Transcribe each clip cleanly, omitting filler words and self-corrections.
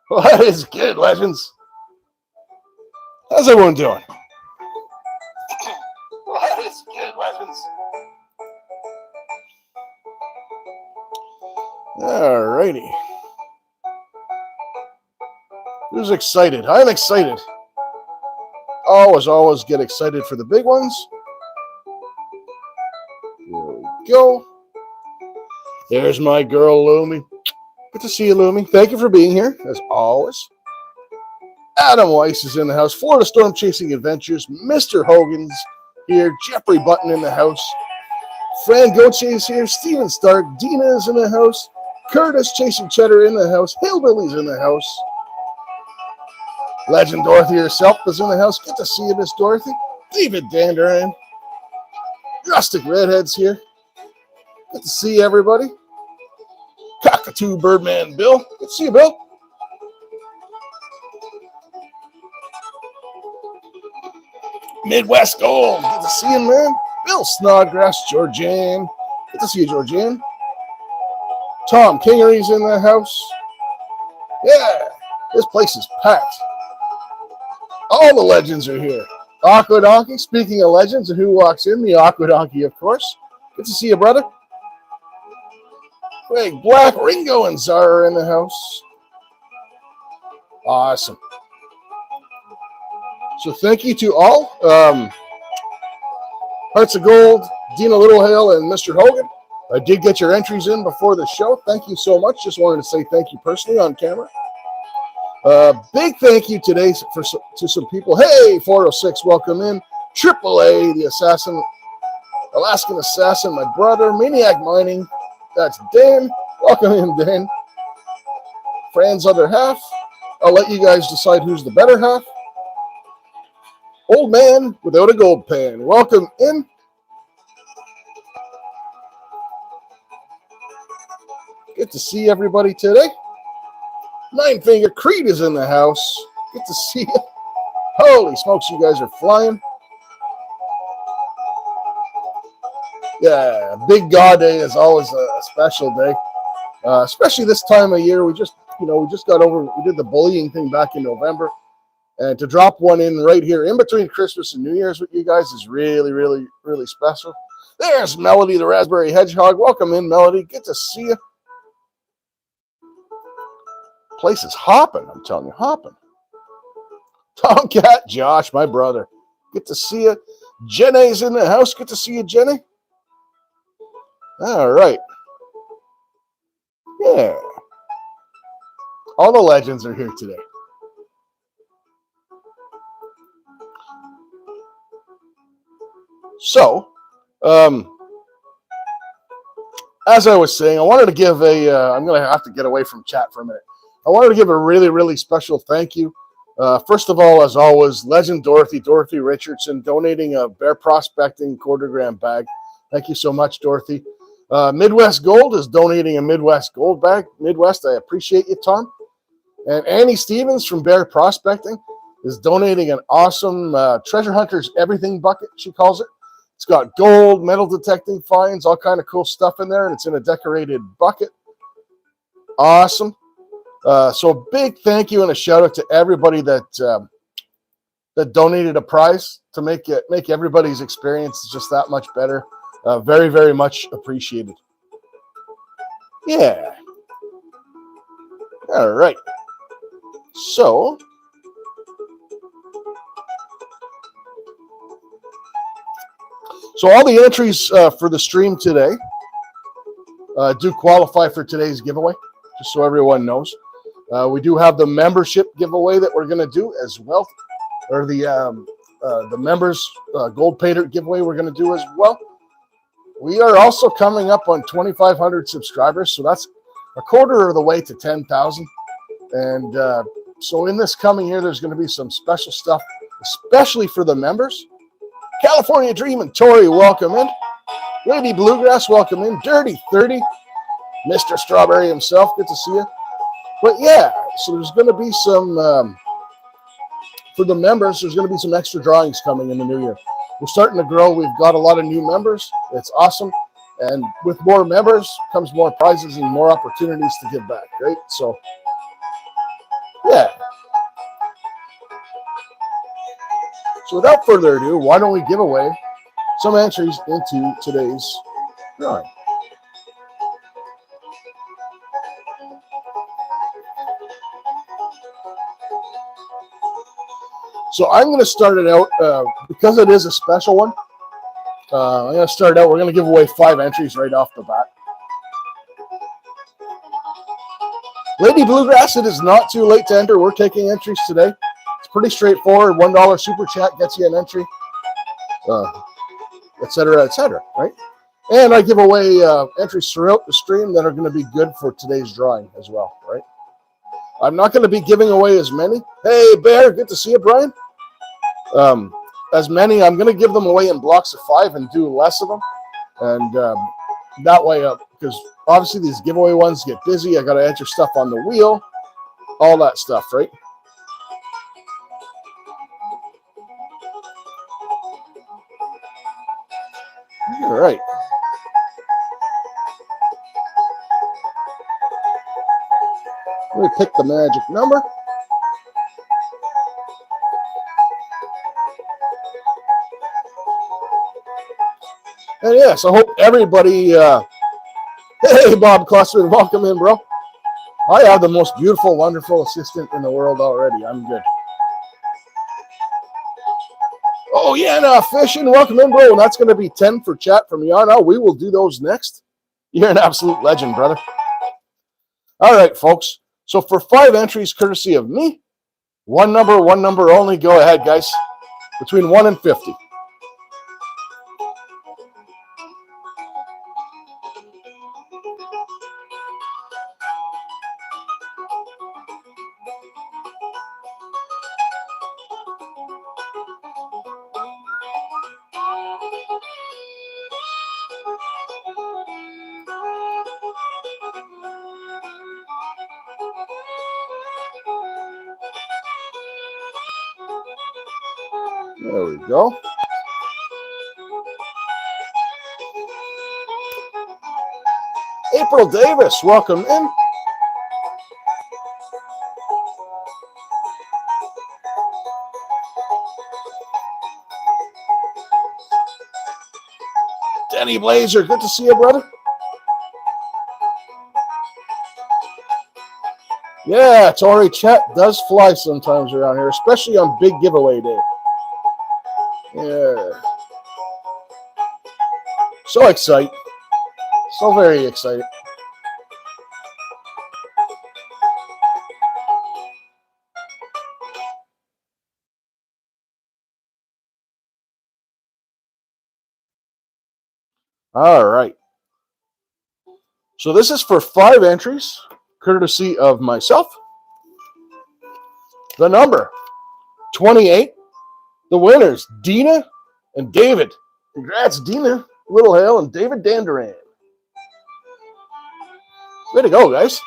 What is good, legends? How's everyone doing? What is good, legends? Alrighty. Who's excited? I'm excited. Always get excited for the big ones. Here we go. There's my girl, Lumi. Good to see you, Lumi. Thank you for being here, as always. Adam Weiss is in the house. Florida Storm Chasing Adventures. Mr. Hogan's here. Jeffrey Button in the house. Fran Goche is here. Steven Stark. Dina is in the house. Curtis Chasing Cheddar in the house. Hillbilly's in the house. Legend Dorothy herself is in the house. Good to see you, Miss Dorothy. David Danderan. Rustic Redhead's here. Good to see everybody. Cockatoo Birdman Bill. Good to see you, Bill. Midwest Gold. Good to see you, man. Bill Snodgrass. Georgianne. Good to see you, Georgianne. Tom Kingery's in the house. Yeah, this place is packed. All the legends are here. Aqua Donkey. Speaking of legends and who walks in, the Aqua Donkey, of course. Good to see you, brother. Craig Black, Ringo, and Zara are in the house. Awesome. So thank you to all. Hearts of Gold, Dina Littlehale, and Mr. Hogan. I did get your entries in before the show. Thank you so much. Just wanted to say thank you personally on camera. Big thank you today to some people. Hey, 406, welcome in. AAA, the assassin, Alaskan Assassin, my brother. Maniac Mining, that's Dan. Welcome in, Dan. Fran's other half. I'll let you guys decide who's the better half. Old Man Without a Gold Pan, welcome in. Good to see everybody today. Nine Finger Creed is in the house. Good to see you. Holy smokes, you guys are flying. Yeah, Big GAW Day is always a special day. Especially this time of year. We just got over, we did the bullying thing back in November. And to drop one in right here in between Christmas and New Year's with you guys is really, really, really special. There's Melody, the Raspberry Hedgehog. Welcome in, Melody. Good to see you. Place is hopping, I'm telling you, hopping. Tomcat Josh, my brother. Good to see you. Jenny's in the house. Good to see you, Jenny. All right. Yeah. All the legends are here today. So, as I was saying, I wanted to give I'm going to have to get away from chat for a minute. I wanted to give a really, really special thank you. First of all, as always, Legend Dorothy Richardson, donating a bear prospecting quarter-gram bag. Thank you so much, Dorothy. Midwest Gold is donating a Midwest Gold bag. Midwest, I appreciate you, Tom. And Annie Stevens from Bear Prospecting is donating an awesome Treasure Hunters Everything bucket, she calls it. It's got gold, metal detecting finds, all kind of cool stuff in there, and it's in a decorated bucket. Awesome. So a big thank you and a shout out to everybody that donated a prize to make everybody's experience just that much better. Very, very much appreciated. Yeah. All right. So all the entries for the stream today do qualify for today's giveaway, just so everyone knows. We do have the membership giveaway that we're going to do as well, or the members gold Paydirt giveaway we're going to do as well. We are also coming up on 2,500 subscribers, so that's a quarter of the way to 10,000. And so in this coming year, there's going to be some special stuff, especially for the members. California Dream and Tori, welcome in. Lady Bluegrass, welcome in. Dirty 30, Mr. Strawberry himself, good to see you. But yeah, so there's going to be some, for the members, there's going to be some extra drawings coming in the new year. We're starting to grow. We've got a lot of new members. It's awesome. And with more members comes more prizes and more opportunities to give back, right? So Yeah. So without further ado, why don't we give away some entries into today's drawing? So I'm going to start it out, because it is a special one. I'm going to start it out. We're going to give away 5 entries right off the bat. Lady Bluegrass, it is not too late to enter. We're taking entries today. It's pretty straightforward. $1 super chat gets you an entry, etc., etc., right? And I give away entries throughout the stream that are going to be good for today's drawing as well, right? I'm not going to be giving away as many. Hey, Bear, good to see you, Brian. As many, I'm going to give them away in blocks of 5 and do less of them. And that way, because obviously these giveaway ones get busy. I got to enter stuff on the wheel, all that stuff, right? All right. Let me pick the magic number. And yes, I hope everybody, hey, Bob Clusterman, welcome in, bro. I have the most beautiful, wonderful assistant in the world already. I'm good. Oh, Yana Fishing, welcome in, bro. And that's going to be 10 for chat from Yana. We will do those next. You're an absolute legend, brother. All right, folks. So for 5 entries, courtesy of me, one number only. Go ahead, guys. Between 1 and 50. There we go. April Davis, welcome in. Denny Blazer, good to see you, brother. Yeah, Tori, chat does fly sometimes around here, especially on big giveaway day. Yeah. So excited. So very excited. All right. So this is for 5 entries, courtesy of myself. The number 28. The winners, Dina and David. Congrats, Dina Littlehale and David Danduran. Way to go, guys.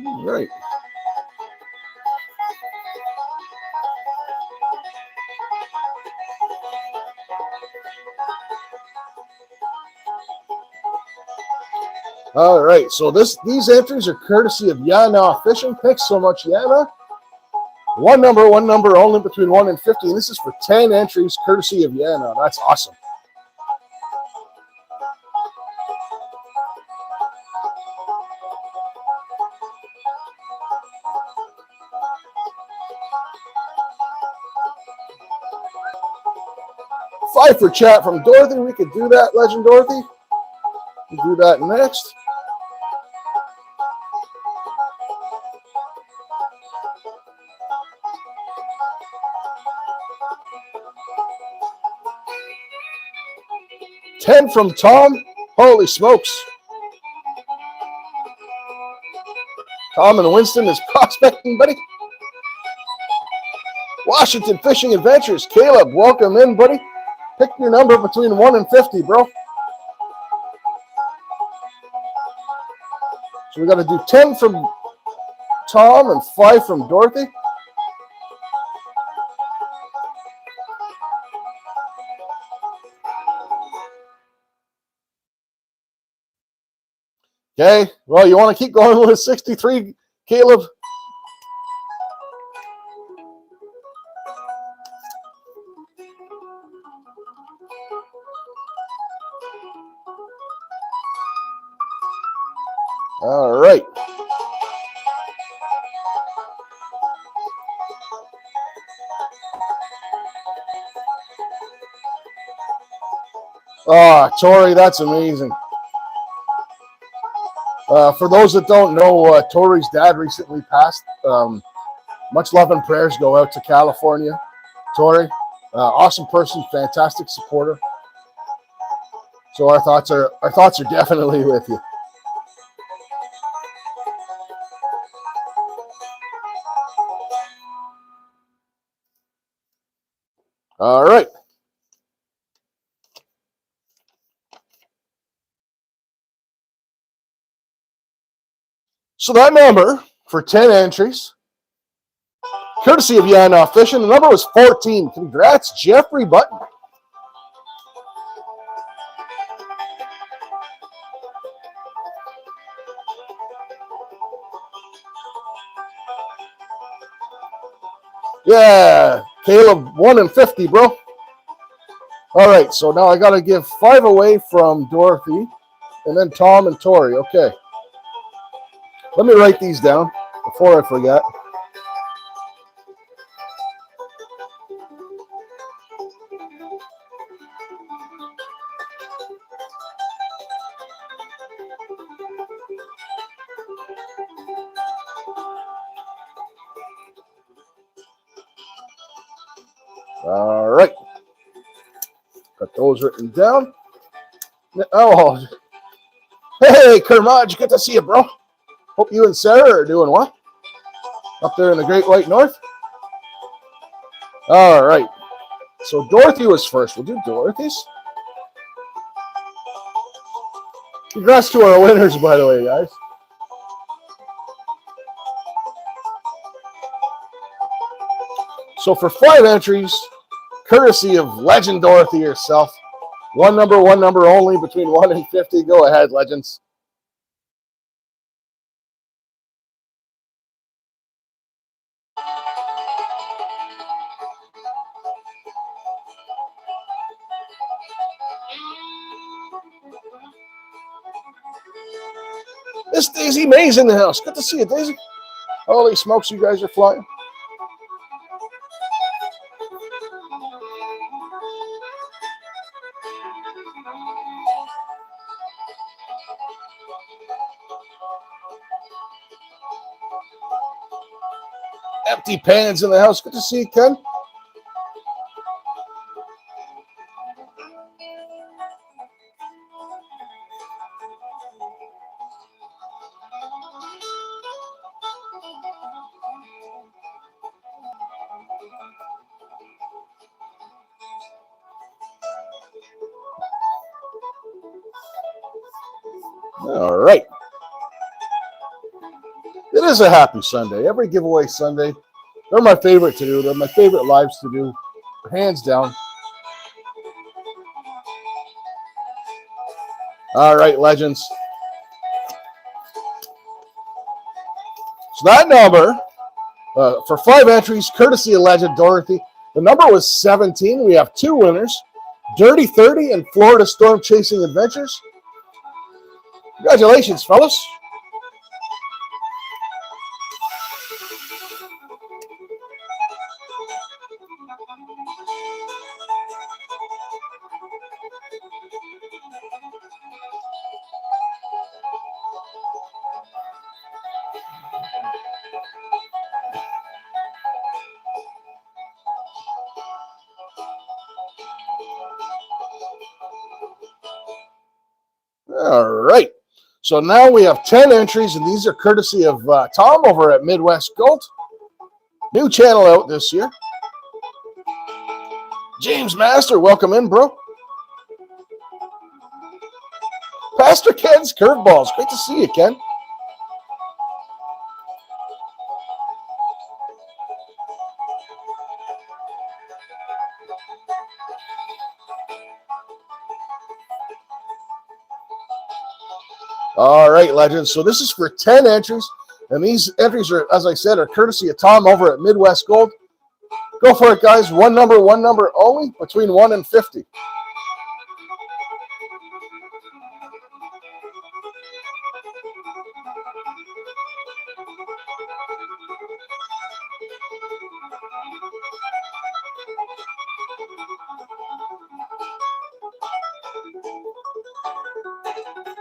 All right. All right, so these entries are courtesy of Yana Fishing. Thanks so much, Yana. One number only between 1 and 50. And this is for 10 entries, courtesy of Yana. That's awesome. $5 for chat from Dorothy. We could do that, Legend Dorothy. We'll do that next. $10 from Tom. Holy smokes. Tom and Winston is prospecting, buddy. Washington Fishing Adventures. Caleb, welcome in, buddy. Pick your number between 1 and 50, bro. So we got to do 10 from Tom and 5 from Dorothy. Okay, well, you want to keep going with 63, Caleb? All right. Oh, Tori, that's amazing. For those that don't know, Tori's dad recently passed. Much love and prayers go out to California. Tori, awesome person, fantastic supporter. So our thoughts are definitely with you. All right. So that number for 10 entries, courtesy of Yana Fishing, the number was 14. Congrats, Jeffrey Button. Yeah, Caleb, 1 in 50, bro. All right, so now I got to give 5 away from Dorothy, and then Tom and Tori. Okay. Let me write these down before I forget. All right. Got those written down. Oh, hey, Kermaj, good to see you, bro. Hope you and Sarah are doing well up there in the Great White North. All right. So Dorothy was first. We'll do Dorothy's. Congrats to our winners, by the way, guys. So for 5 entries, courtesy of Legend Dorothy herself, one number only between 1 and 50. Go ahead, Legends. Miss Daisy May's in the house. Good to see you, Daisy. Holy smokes, you guys are flying. Empty pans in the house. Good to see you, Ken. All right. It is a happy Sunday. Every giveaway Sunday, they're my favorite to do. They're my favorite lives to do, hands down. All right, Legends. So that number, for 5 entries, courtesy of Legend Dorothy, the number was 17. We have 2 winners, Dirty 30 and Florida Storm Chasing Adventures. Congratulations, fellas. All right. So now we have 10 entries, and these are courtesy of Tom over at Midwest Gold. New channel out this year. James Master, welcome in, bro. Pastor Ken's Curveballs. Great to see you, Ken. All right, legends. So this is for 10 entries. And these entries are, as I said, are courtesy of Tom over at Midwest Gold. Go for it, guys. One number only, between 1 and 50.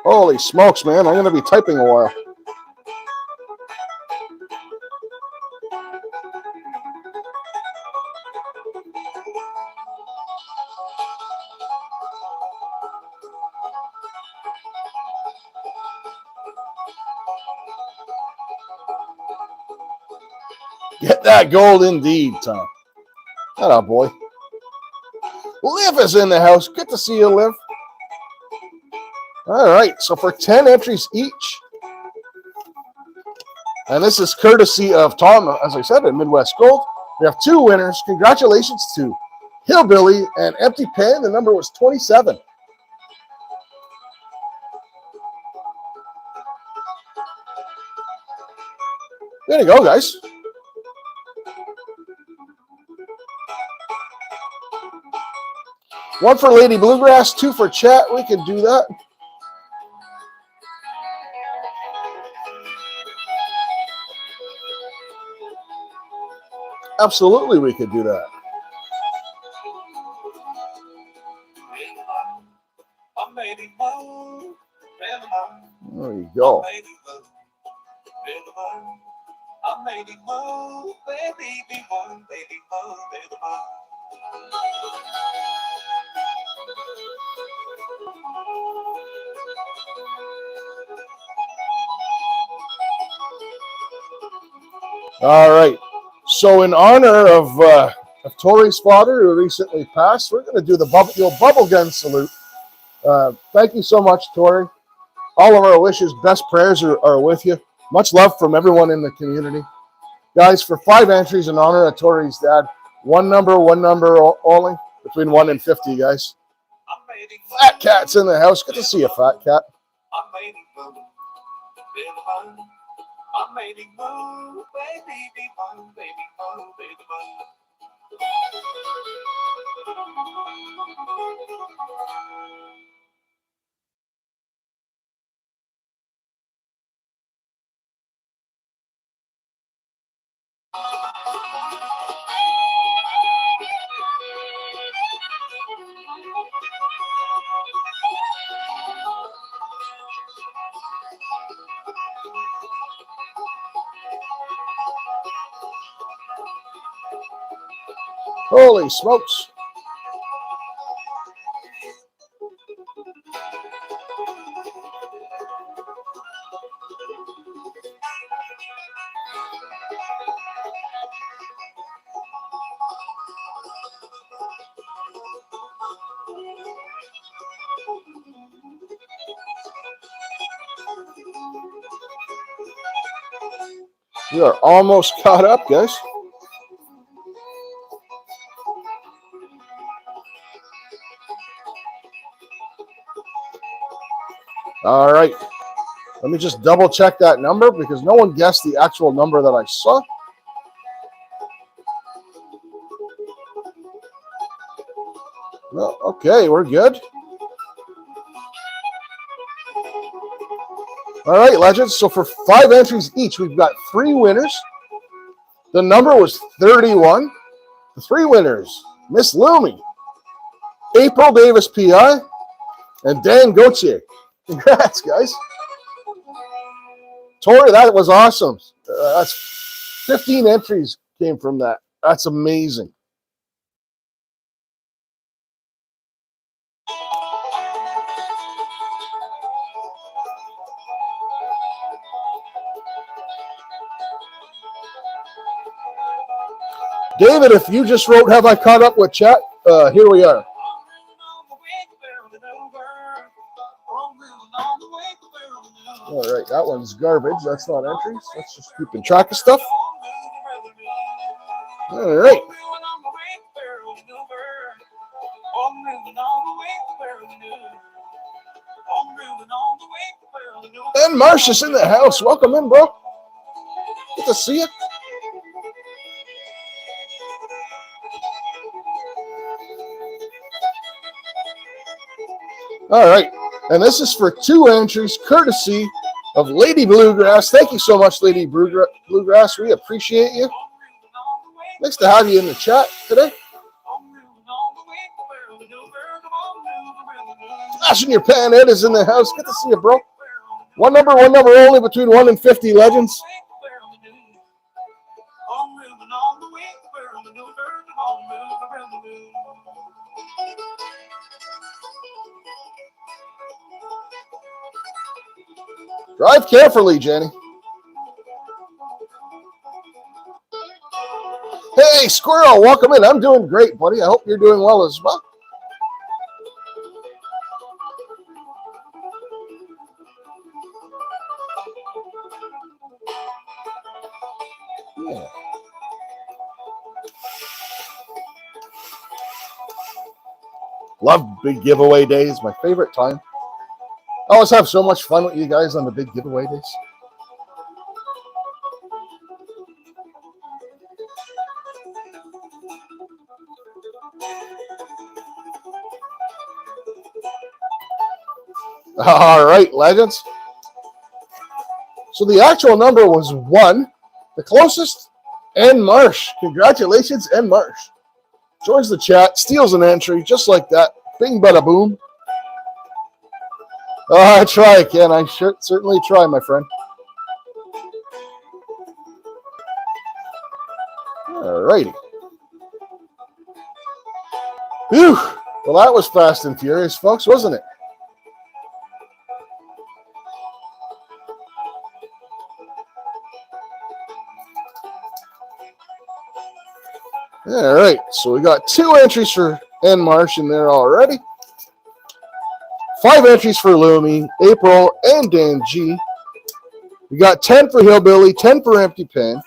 Holy smokes, man. I'm going to be typing a while. Get that gold indeed, Tom. Hello, boy. Liv is in the house. Good to see you, Liv. All right, so for 10 entries each, and this is courtesy of Tom, as I said, at Midwest Gold. We have 2 winners. Congratulations to Hillbilly and Empty Pan. The number was 27. There you go, guys. One for Lady Bluegrass, 2 for chat. We can do that. Absolutely, we could do that. There you go. All right. So in honor of Tori's father, who recently passed, we're going to do the bubble gun salute. Thank you so much, Tori. All of our wishes, best prayers are with you. Much love from everyone in the community. Guys, for 5 entries in honor of Tori's dad, one number only, between 1 and 50, guys. Fat Cat's in the house. Good to see you, Fat Cat. Holy smokes. We are almost caught up, guys. All right. Let me just double check that number because no one guessed the actual number that I saw. No, okay, we're good. All right, legends. So for 5 entries each, we've got 3 winners. The number was 31. The 3 winners, Miss Lumi, April Davis PI, and Dan Gauthier. Congrats, guys. Tori, that was awesome. That's 15 entries came from that. That's amazing. David, if you just wrote, have I caught up with chat? Here we are. All right, that one's garbage. That's not entries. That's just keeping track of stuff. All right. And Marsh is in the house. Welcome in, bro. Good to see you. All right. And this is for 2 entries, courtesy of Lady Bluegrass. Thank you so much, Lady Bluegrass. We appreciate you. Nice to have you in the chat today. Flash in your pan, Ed is in the house. Good to see you, bro. One number only between 1 and 50 legends. Drive carefully, Jenny. Hey, Squirrel, welcome in. I'm doing great, buddy. I hope you're doing well as well. Yeah. Love big giveaway days. My favorite time. I always have so much fun with you guys on the big giveaway days. All right, legends. So the actual number was 1. The closest, N Marsh. Congratulations, N Marsh. Joins the chat, steals an entry, just like that. Bing, bada, boom. Oh, I try, Ken. I certainly try, my friend. All righty. Whew. Well, that was fast and furious, folks, wasn't it? All right, so we got 2 entries for N Marsh in there already. 5 entries for Lumi, April, and Dan G. We got 10 for Hillbilly, 10 for Empty Pen.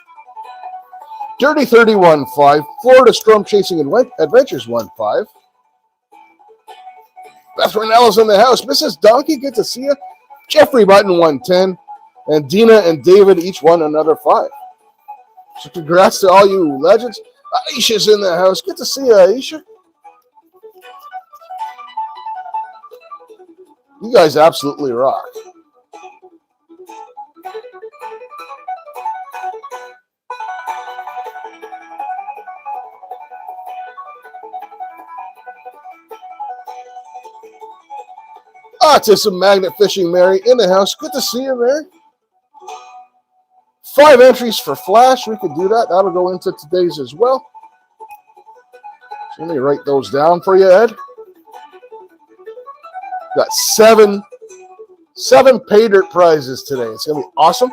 Dirty 31-5, Florida Storm Chasing Adventures 1-5. Beth Renella's in the house. Mrs. Donkey, good to see you. Jeffrey Button 110, and Dina and David each won another 5. So congrats to all you legends. Aisha's in the house. Good to see you, Aisha. You guys absolutely rock. Autism Magnet Fishing Mary in the house. Good to see you, Mary. 5 entries for Flash. We could do that. That'll go into today's as well. So let me write those down for you, Ed. Got 7 Paydirt prizes today. It's going to be awesome.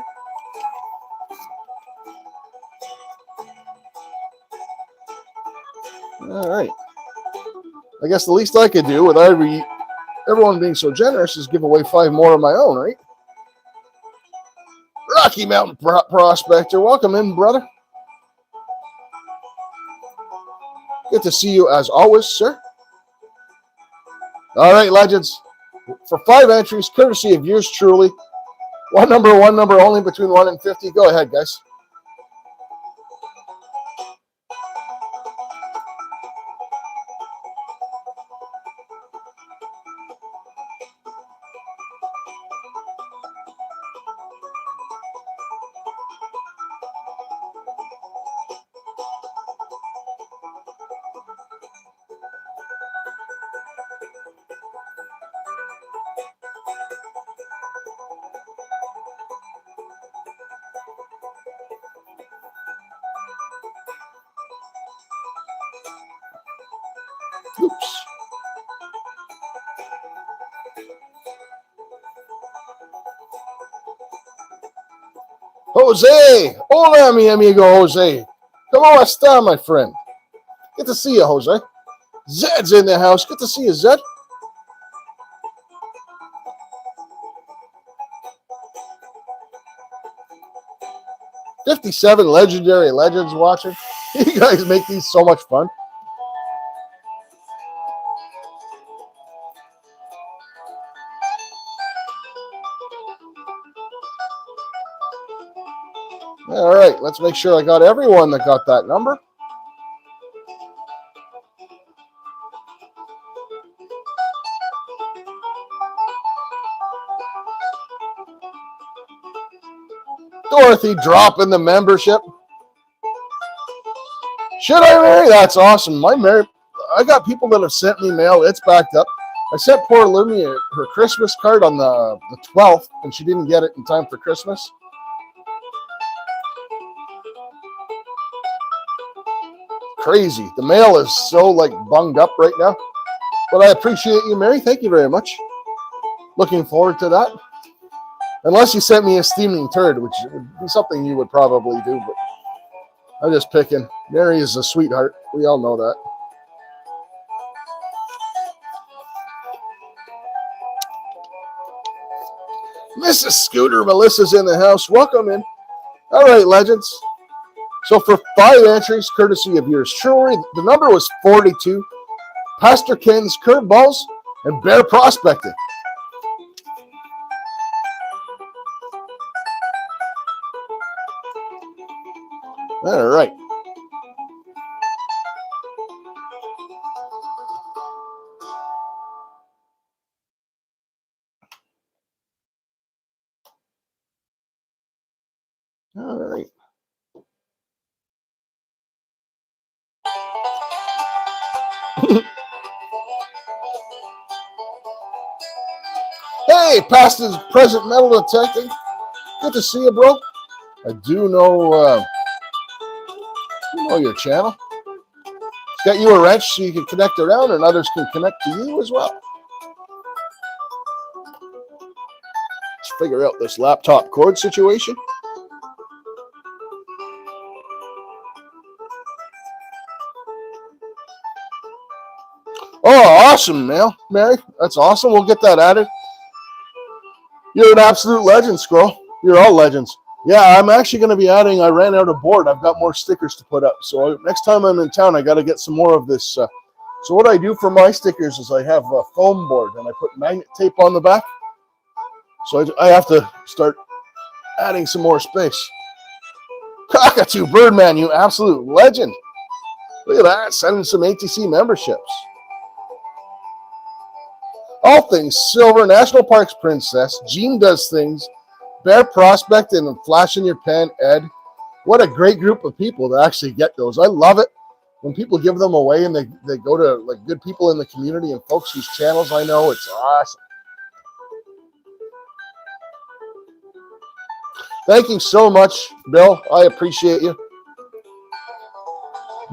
All right. I guess the least I could do with everyone being so generous is give away 5 more of my own, right? Rocky Mountain Prospector, welcome in, brother. Good to see you as always, sir. All right, legends. For 5 entries, courtesy of yours truly. One number only between 1 and 50. Go ahead, guys. Oops. Jose! Hola, mi amigo Jose. ¿Cómo está, my friend? Good to see you, Jose. Zed's in the house. Good to see you, Zed. $57 legendary legends watching. You guys make these so much fun. All right, let's make sure I got everyone that got that number. Dorothy dropping the membership. Should I, Mary? That's awesome. I got people that have sent me mail. It's backed up. I sent poor Lumi her Christmas card on the 12th, and she didn't get it in time for Christmas. Crazy. The mail is so like bunged up right now. But I appreciate you, Mary. Thank you very much. Looking forward to that. Unless you sent me a steaming turd, which would be something you would probably do, but I'm just picking. Mary is a sweetheart. We all know that. Mrs. Scooter, Melissa's in the house. Welcome in. All right, legends. So for 5 entries, courtesy of yours truly, the number was 42. Pastor Ken's Curveballs and Bear Prospecting. All right. All right. Hey, past his present metal detecting. Good to see you, bro. I do know your channel. Got you a wrench so you can connect around and others can connect to you as well. Let's figure out this laptop cord situation. Oh, awesome, Mary. That's awesome. We'll get that added. You're an absolute legend, Scroll. You're all legends. Yeah, I'm actually going to be adding, I ran out of board. I've got more stickers to put up. So next time I'm in town, I got to get some more of this. So what I do for my stickers is I have a foam board and I put magnet tape on the back. So I have to start adding some more space. Cockatoo Birdman, you absolute legend. Look at that, sending some ATC memberships. All things Silver, National Parks Princess, Gene Does Things, Bear Prospect, and Flash in Your Pan, Ed. What a great group of people that actually get those. I love it when people give them away and they go to like good people in the community and folks whose channels I know. It's awesome. Thank you so much, Bill. I appreciate you.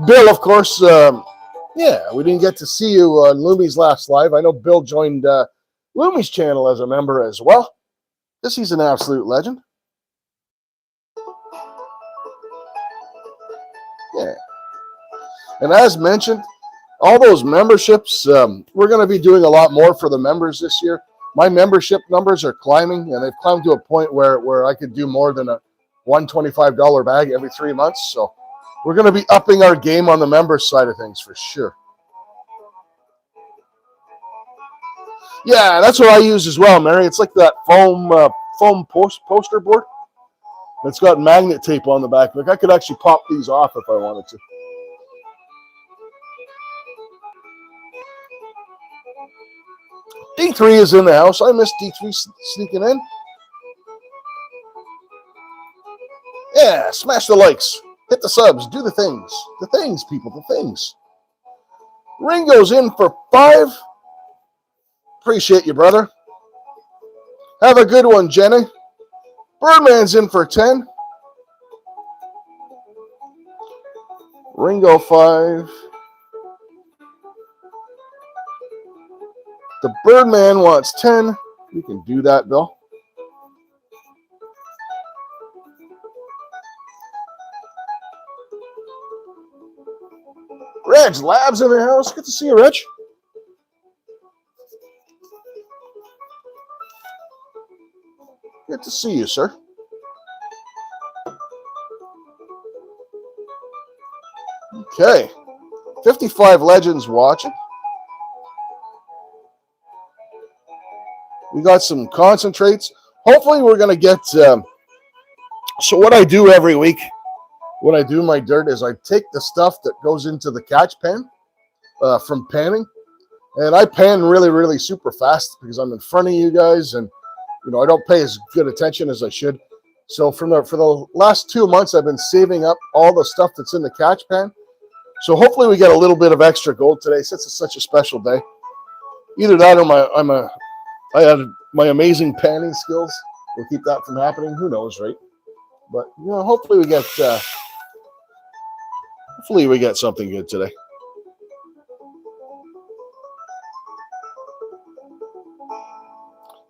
Bill, of course, yeah, we didn't get to see you on Lumi's last live. I know Bill joined Lumi's channel as a member as well. He's an absolute legend. Yeah. And as mentioned, all those memberships, we're going to be doing a lot more for the members this year. My membership numbers are climbing, and they've climbed to a point where I could do more than a $125 bag every 3 months. So we're going to be upping our game on the members side of things for sure. Yeah, that's what I use as well, Mary. It's like that foam poster board. It's got magnet tape on the back. Like I could actually pop these off if I wanted to. D3 is in the house. I missed D3 sneaking in. Yeah, smash the likes. Hit the subs. Do the things. The things, people. The things. Ringo's in for 5. Appreciate you, brother. Have a good one, Jenny. Birdman's in for 10. Ringo 5. The Birdman wants 10. You can do that, Bill. Reg Labs in the house. Good to see you, Reg. Good to see you, sir. Okay. 55 legends watching. We got some concentrates. Hopefully we're going to get So what I do every week when I do my dirt is I take the stuff that goes into the catch pan from panning, and I pan really, really super fast because I'm in front of you guys, and I don't pay as good attention as I should. So for the last 2 months, I've been saving up all the stuff that's in the catch pan. So hopefully we get a little bit of extra gold today, since it's such a special day. Either that or I had my amazing panning skills will keep that from happening. Who knows, right? But hopefully we get something good today.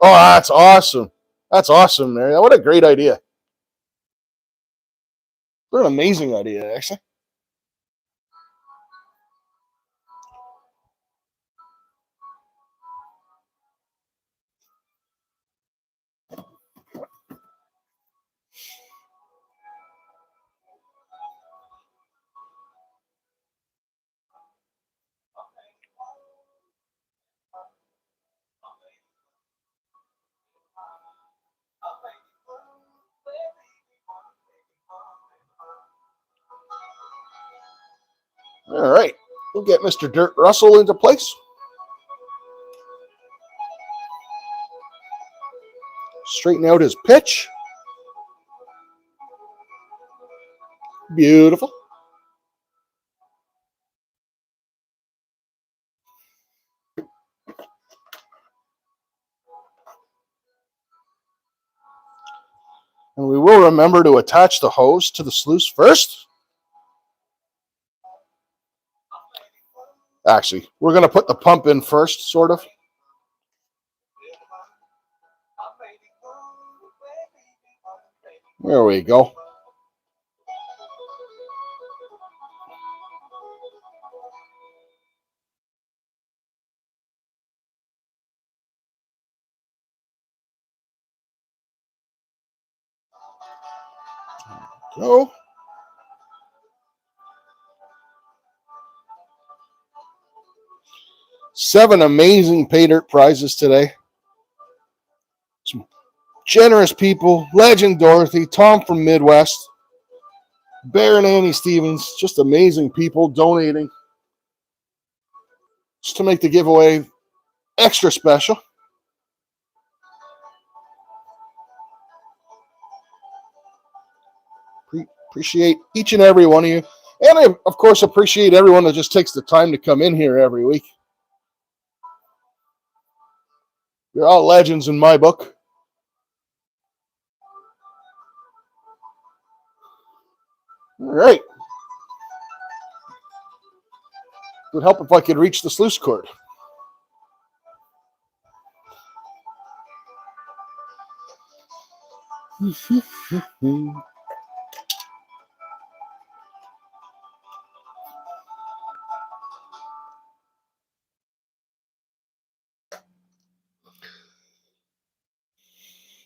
Oh, that's awesome! That's awesome, Mary. What a great idea! What an amazing idea, actually. All right, we'll get Mr. Dirt Russell into place. Straighten out his pitch. Beautiful. And we will remember to attach the hose to the sluice first. Actually, we're going to put the pump in first, sort of. There we go. Go. Seven amazing Paydirt prizes today. Some generous people. Legend Dorothy, Tom from Midwest, Bear and Annie Stevens. Just amazing people donating just to make the giveaway extra special. Appreciate each and every one of you. And I, of course, appreciate everyone that just takes the time to come in here every week. You're all legends in my book. All right. It would help if I could reach the sluice cord.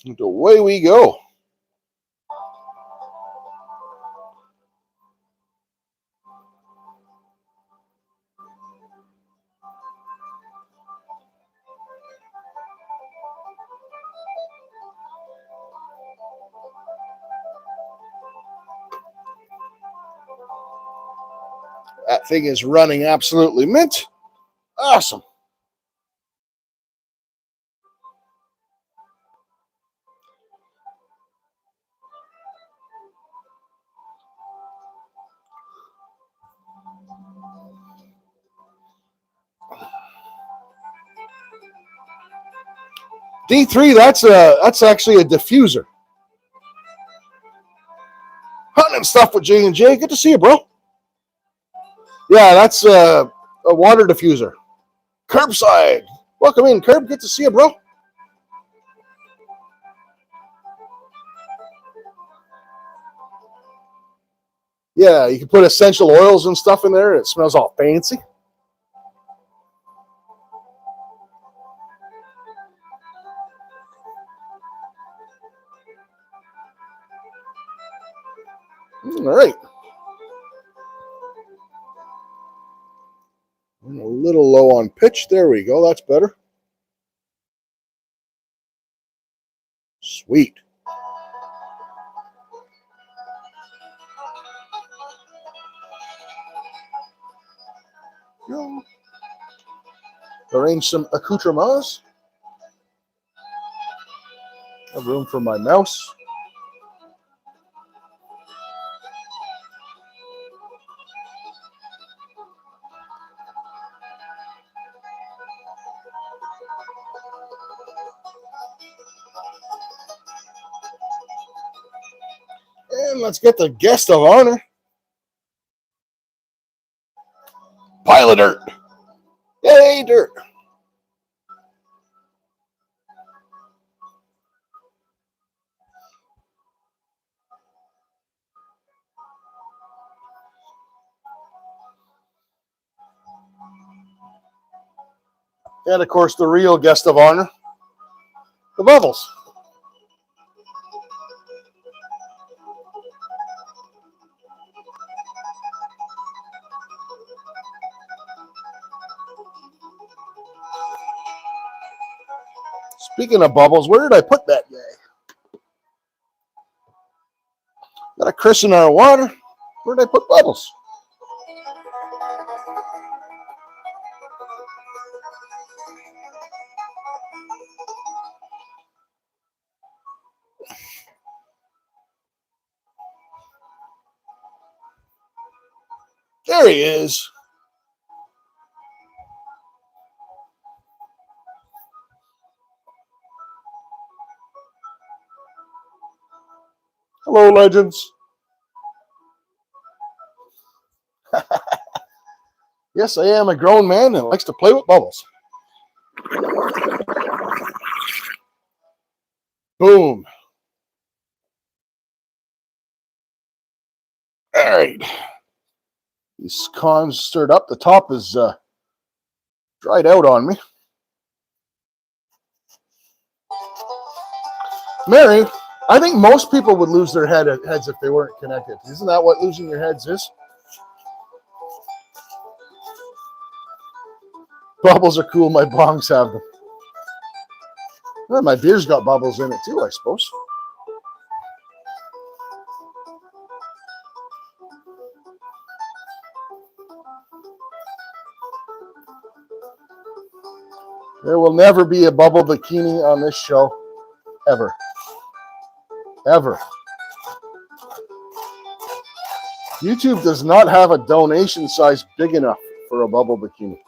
And away we go. That thing is running absolutely mint. Awesome. D3, that's actually a diffuser. Hunting and stuff with J&J. Good to see you, bro. Yeah, that's a water diffuser. Curbside. Welcome in, Curb. Good to see you, bro. Yeah, you can put essential oils and stuff in there. It smells all fancy. All right. I'm a little low on pitch. There we go. That's better. Sweet. Go. Arrange some accoutrements. Have room for my mouse. And let's get the guest of honor. Paydirt. Yay, dirt. And of course, the real guest of honor, the Bubbles. Speaking of Bubbles, where did I put that guy? Got a Chris in our water. Where did I put Bubbles? There he is. Hello, legends. Yes, I am a grown man and likes to play with bubbles. Boom. All right. These cons stirred up. The top is dried out on me. Mary, I think most people would lose their heads if they weren't connected. Isn't that what losing your heads is? Bubbles are cool. My bongs have them. Well, my beer's got bubbles in it too, I suppose. There will never be a bubble bikini on this show. Ever. Ever. YouTube does not have a donation size big enough for a bubble bikini.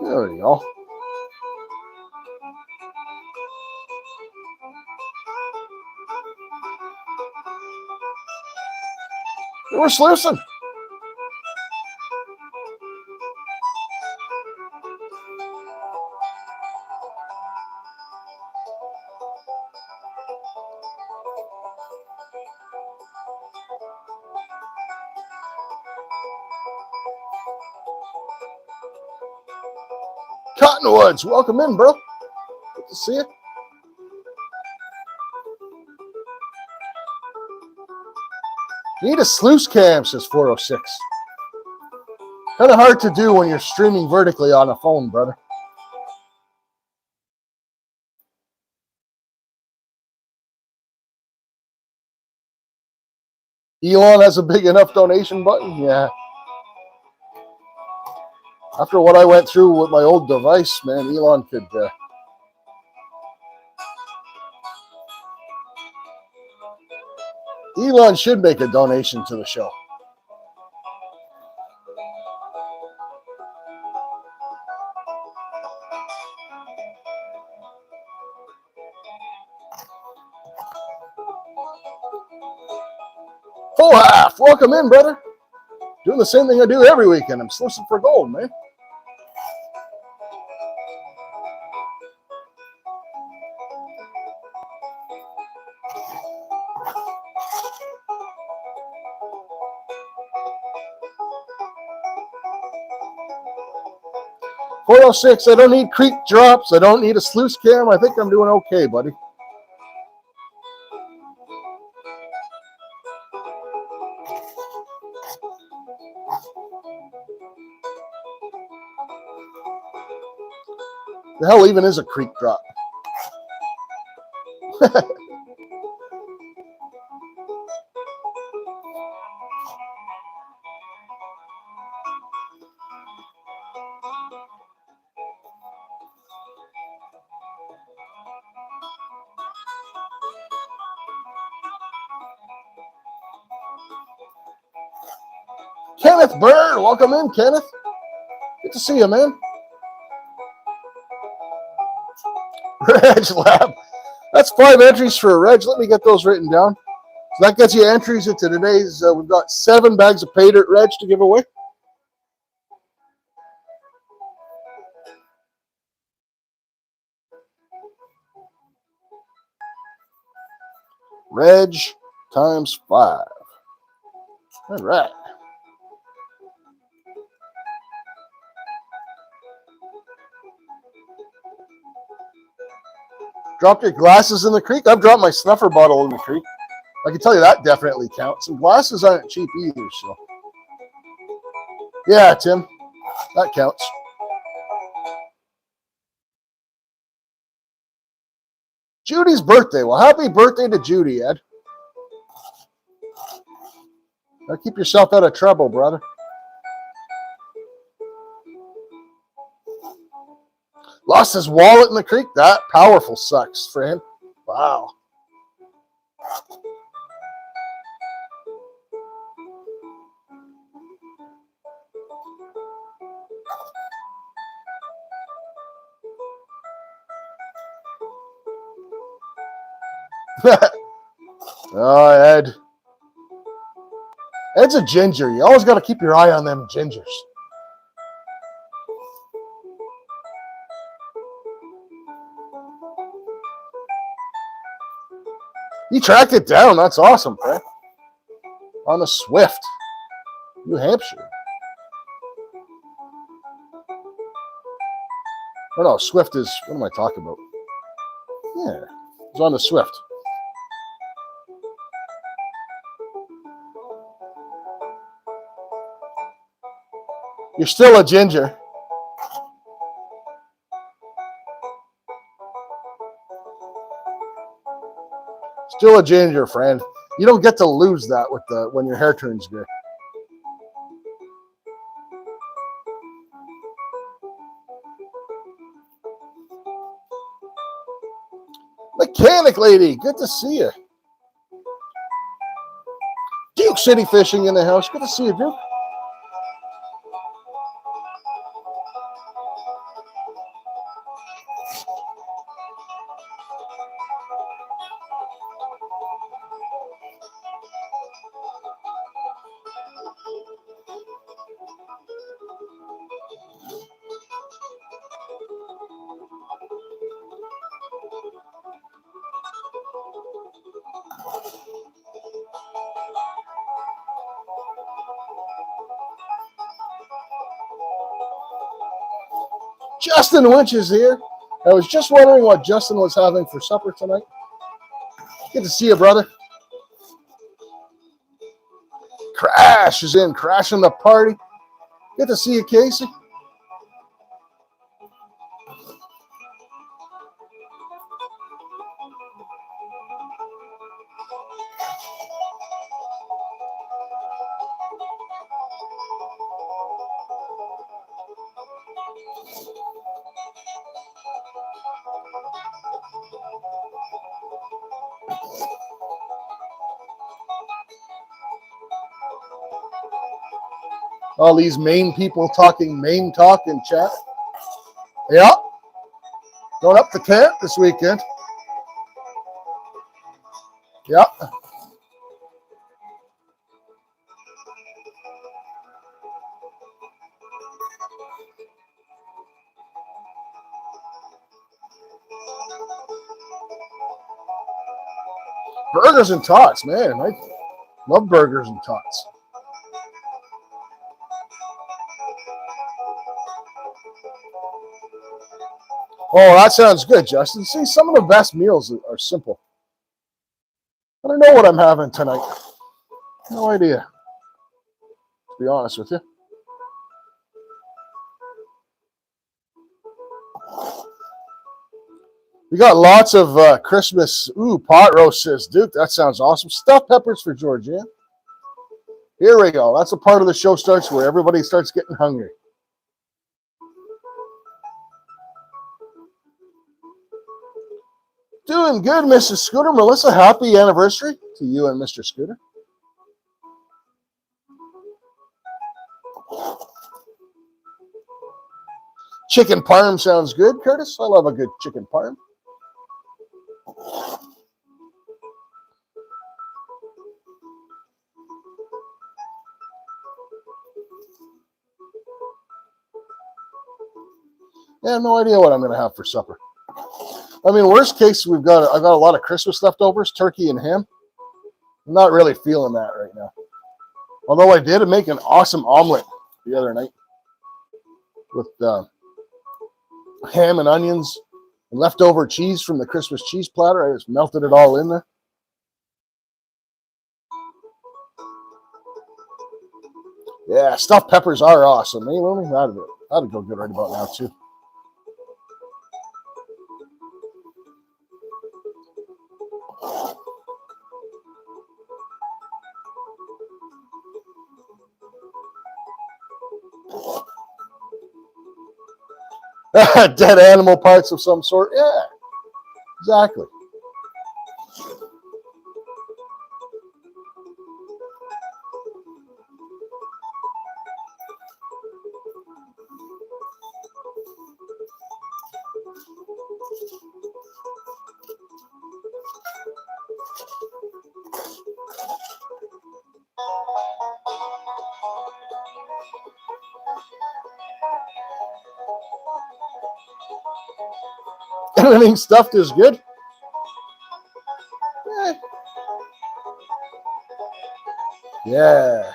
There we go. We're sluicing. Cottonwoods, welcome in, bro. Good to see you. Need a sluice cam, says 406. Kind of hard to do when you're streaming vertically on a phone, brother. Elon has a big enough donation button? Yeah. After what I went through with my old device, man, Elon could... Elon should make a donation to the show. Full half, welcome in, brother. Doing the same thing I do every weekend. I'm sluicing for gold, man. .406, I don't need creek drops. I don't need a sluice cam. I think I'm doing okay, buddy. The hell even is a creek drop? Kenneth Bird, welcome in, Kenneth. Good to see you, man. Reg Lab. That's 5 entries for a Reg. Let me get those written down. So that gets you entries into today's, we've got 7 bags of Paydirt Reg to give away. Reg times 5. All right. Dropped your glasses in the creek? I've dropped my snuffer bottle in the creek. I can tell you that definitely counts. And glasses aren't cheap either, so. Yeah, Tim, that counts. Judy's birthday. Well, happy birthday to Judy, Ed. Now keep yourself out of trouble, brother. Lost his wallet in the creek? That powerful sucks for him. Wow. Oh, Ed. Ed's a ginger. You always got to keep your eye on them gingers. You tracked it down. That's awesome, Fred. On the Swift. New Hampshire. Oh, no. Swift is... What am I talking about? Yeah. It's on the Swift. You're still a ginger. Still a ginger, friend. You don't get to lose that with when your hair turns gray. Mechanic lady, good to see you. Duke City Fishing in the house. Good to see you, Duke. Justin Winch is here. I was just wondering what Justin was having for supper tonight. Good to see you, brother. Crash is in, crashing the party. Good to see you, Casey. All these Maine people talking Maine talk in chat. Yeah. Going up to camp this weekend. Yeah. Burgers and tots, man. I love burgers and tots. Oh, that sounds good, Justin. See, some of the best meals are simple. I don't know what I'm having tonight. No idea, to be honest with you. We got lots of Christmas, pot roast, says Duke. That sounds awesome. Stuffed peppers for Georgia. Here we go. That's a part of the show starts where everybody starts getting hungry. Doing good, Mrs. Scooter. Melissa, happy anniversary to you and Mr. Scooter. Chicken parm sounds good, Curtis. I love a good chicken parm. I have no idea what I'm going to have for supper. I mean, worst case, I got a lot of Christmas leftovers, turkey and ham. I'm not really feeling that right now. Although I did make an awesome omelet the other night with ham and onions and leftover cheese from the Christmas cheese platter. I just melted it all in there. Yeah, stuffed peppers are awesome. Hey, Lumi, that'd go good right about now, too. Dead animal parts of some sort. Yeah, exactly. Anything stuffed is good. Yeah.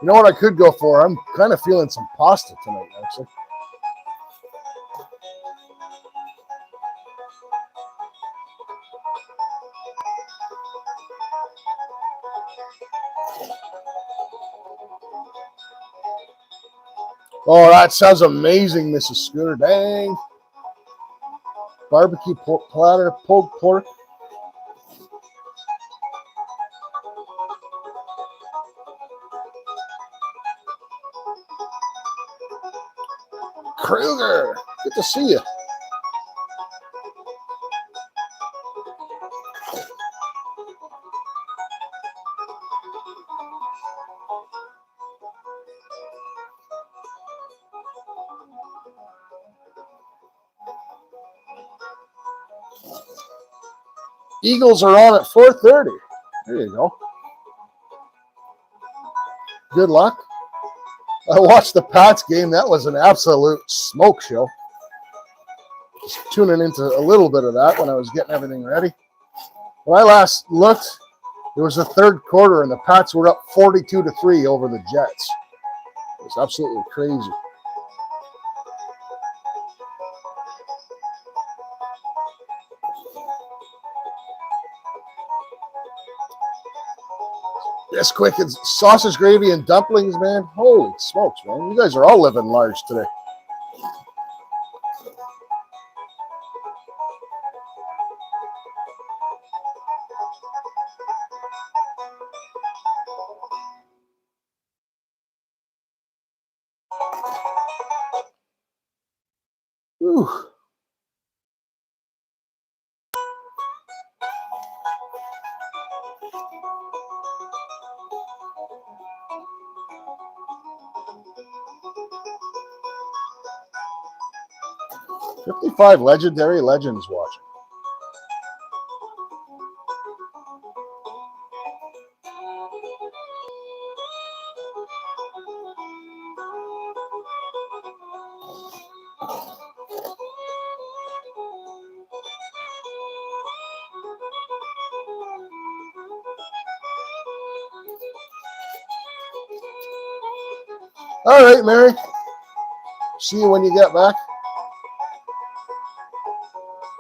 You know what I could go for? I'm kind of feeling some pasta tonight, actually. Oh, that sounds amazing, Mrs. Scooter. Dang. Barbecue pork platter, pulled pork. Kruger, good to see you. Eagles are on at 4:30. There you go. Good luck. I watched the Pats game. That was an absolute smoke show. Just tuning into a little bit of that when I was getting everything ready. When I last looked, it was the third quarter, and the Pats were up 42-3 over the Jets. It was absolutely crazy. This quick, it's sausage gravy and dumplings, man. Holy smokes, man. You guys are all living large today. Whew. "55 legendary legends watching." All right, Mary. See you when you get back.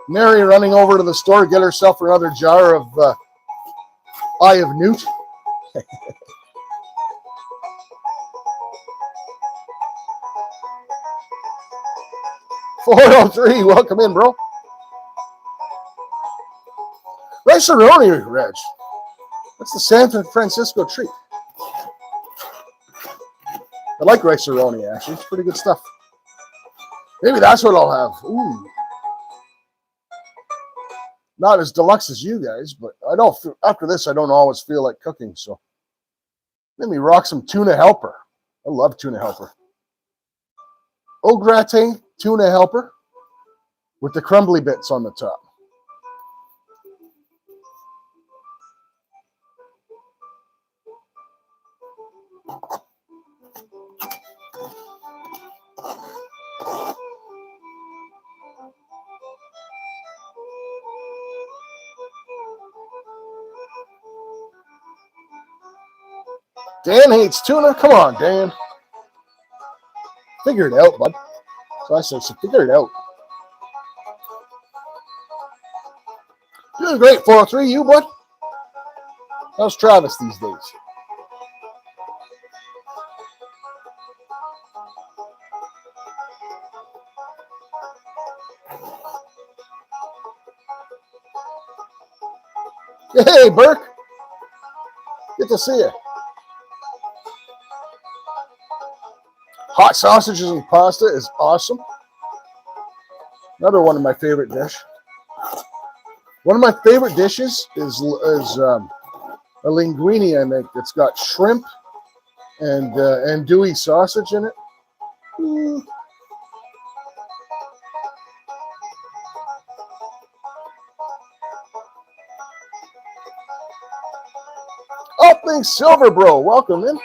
Mary running over to the store, get herself another jar of Eye of Newt. 403, welcome in, bro. Rice-A-Roni, Reg. That's the San Francisco treat. I like Rice-A-Roni, actually. It's pretty good stuff. Maybe that's what I'll have. Ooh. Not as deluxe as you guys, but I don't. After this, I don't always feel like cooking, so let me rock some tuna helper. I love tuna helper. au gratin tuna helper with the crumbly bits on the top. Dan hates tuna. Come on, Dan. Figure it out, bud. So I said, so figure it out. Doing great, 403. You, bud? How's Travis these days? Hey, Burke. Good to see you. Hot sausages and pasta is awesome. Another one of my favorite dishes. One of my favorite dishes is a linguine I make. It's got shrimp and andouille sausage in it. Oh, thanks, Silver Bro. Welcome in.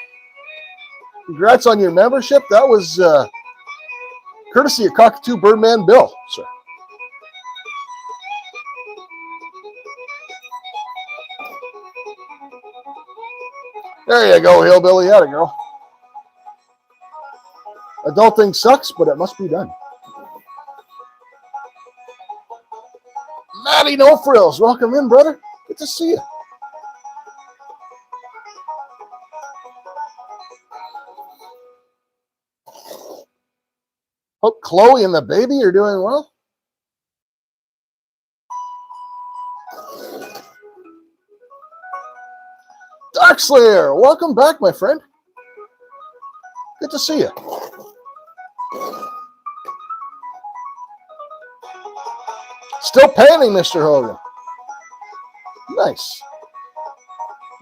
Congrats on your membership. That was courtesy of Cockatoo Birdman Bill, sir. There you go, Hillbilly. Atta girl. Adulting sucks, but it must be done. Matty No Frills. Welcome in, brother. Good to see you. Hope Chloe and the baby are doing well. Darkslayer, welcome back, my friend. Good to see you. Still panning, Mr. Hogan. Nice.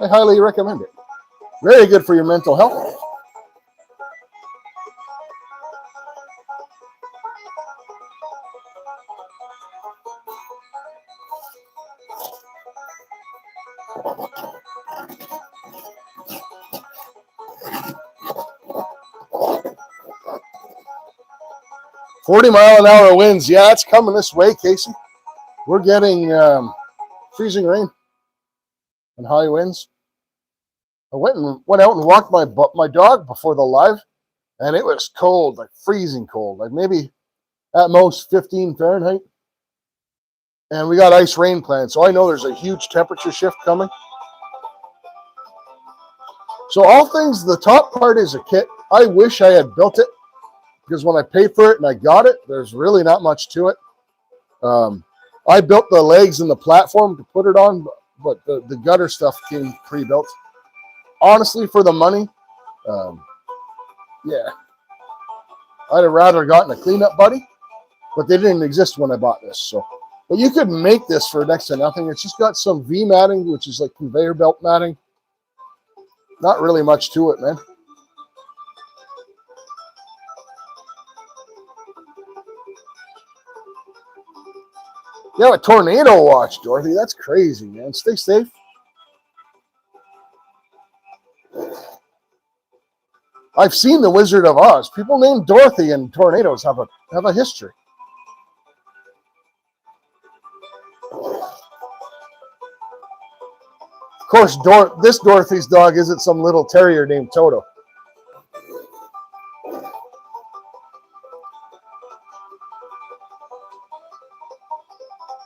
I highly recommend it. Very good for your mental health. .40-mile-an-hour winds. Yeah, it's coming this way, Casey. We're getting freezing rain and high winds. I went out and walked my dog before the live, and it was cold, like freezing cold, like maybe at most 15 Fahrenheit. And we got ice rain planned, so I know there's a huge temperature shift coming. So all things, the top part is a kit. I wish I had built it, because when I paid for it and I got it, there's really not much to it. I built the legs and the platform to put it on, but the gutter stuff came pre-built. Honestly, for the money, yeah. I'd have rather gotten a cleanup buddy, but they didn't exist when I bought this. So, but you could make this for next to nothing. It's just got some V matting, which is like conveyor belt matting. Not really much to it, man. You have a tornado watch, Dorothy. That's crazy, man. Stay safe. I've seen The Wizard of Oz. People named Dorothy and tornadoes have a history. Of course, this Dorothy's dog isn't some little terrier named Toto.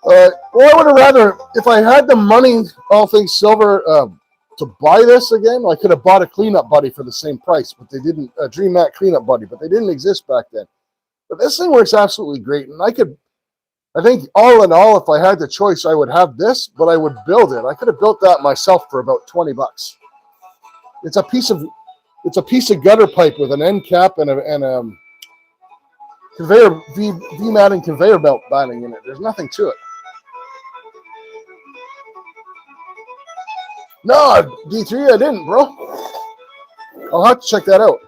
Well, I would have rather, if I had the money, all things silver, to buy this again, I could have bought a cleanup buddy for the same price, but they didn't, a Dream Mat cleanup buddy, but they didn't exist back then. But this thing works absolutely great, and I think all in all, if I had the choice, I would have this, but I would build it. I could have built that myself for about $20. It's a piece of gutter pipe with an end cap and a conveyor V-matting conveyor belt batting in it. There's nothing to it. No, D3, I didn't, bro. I'll have to check that out.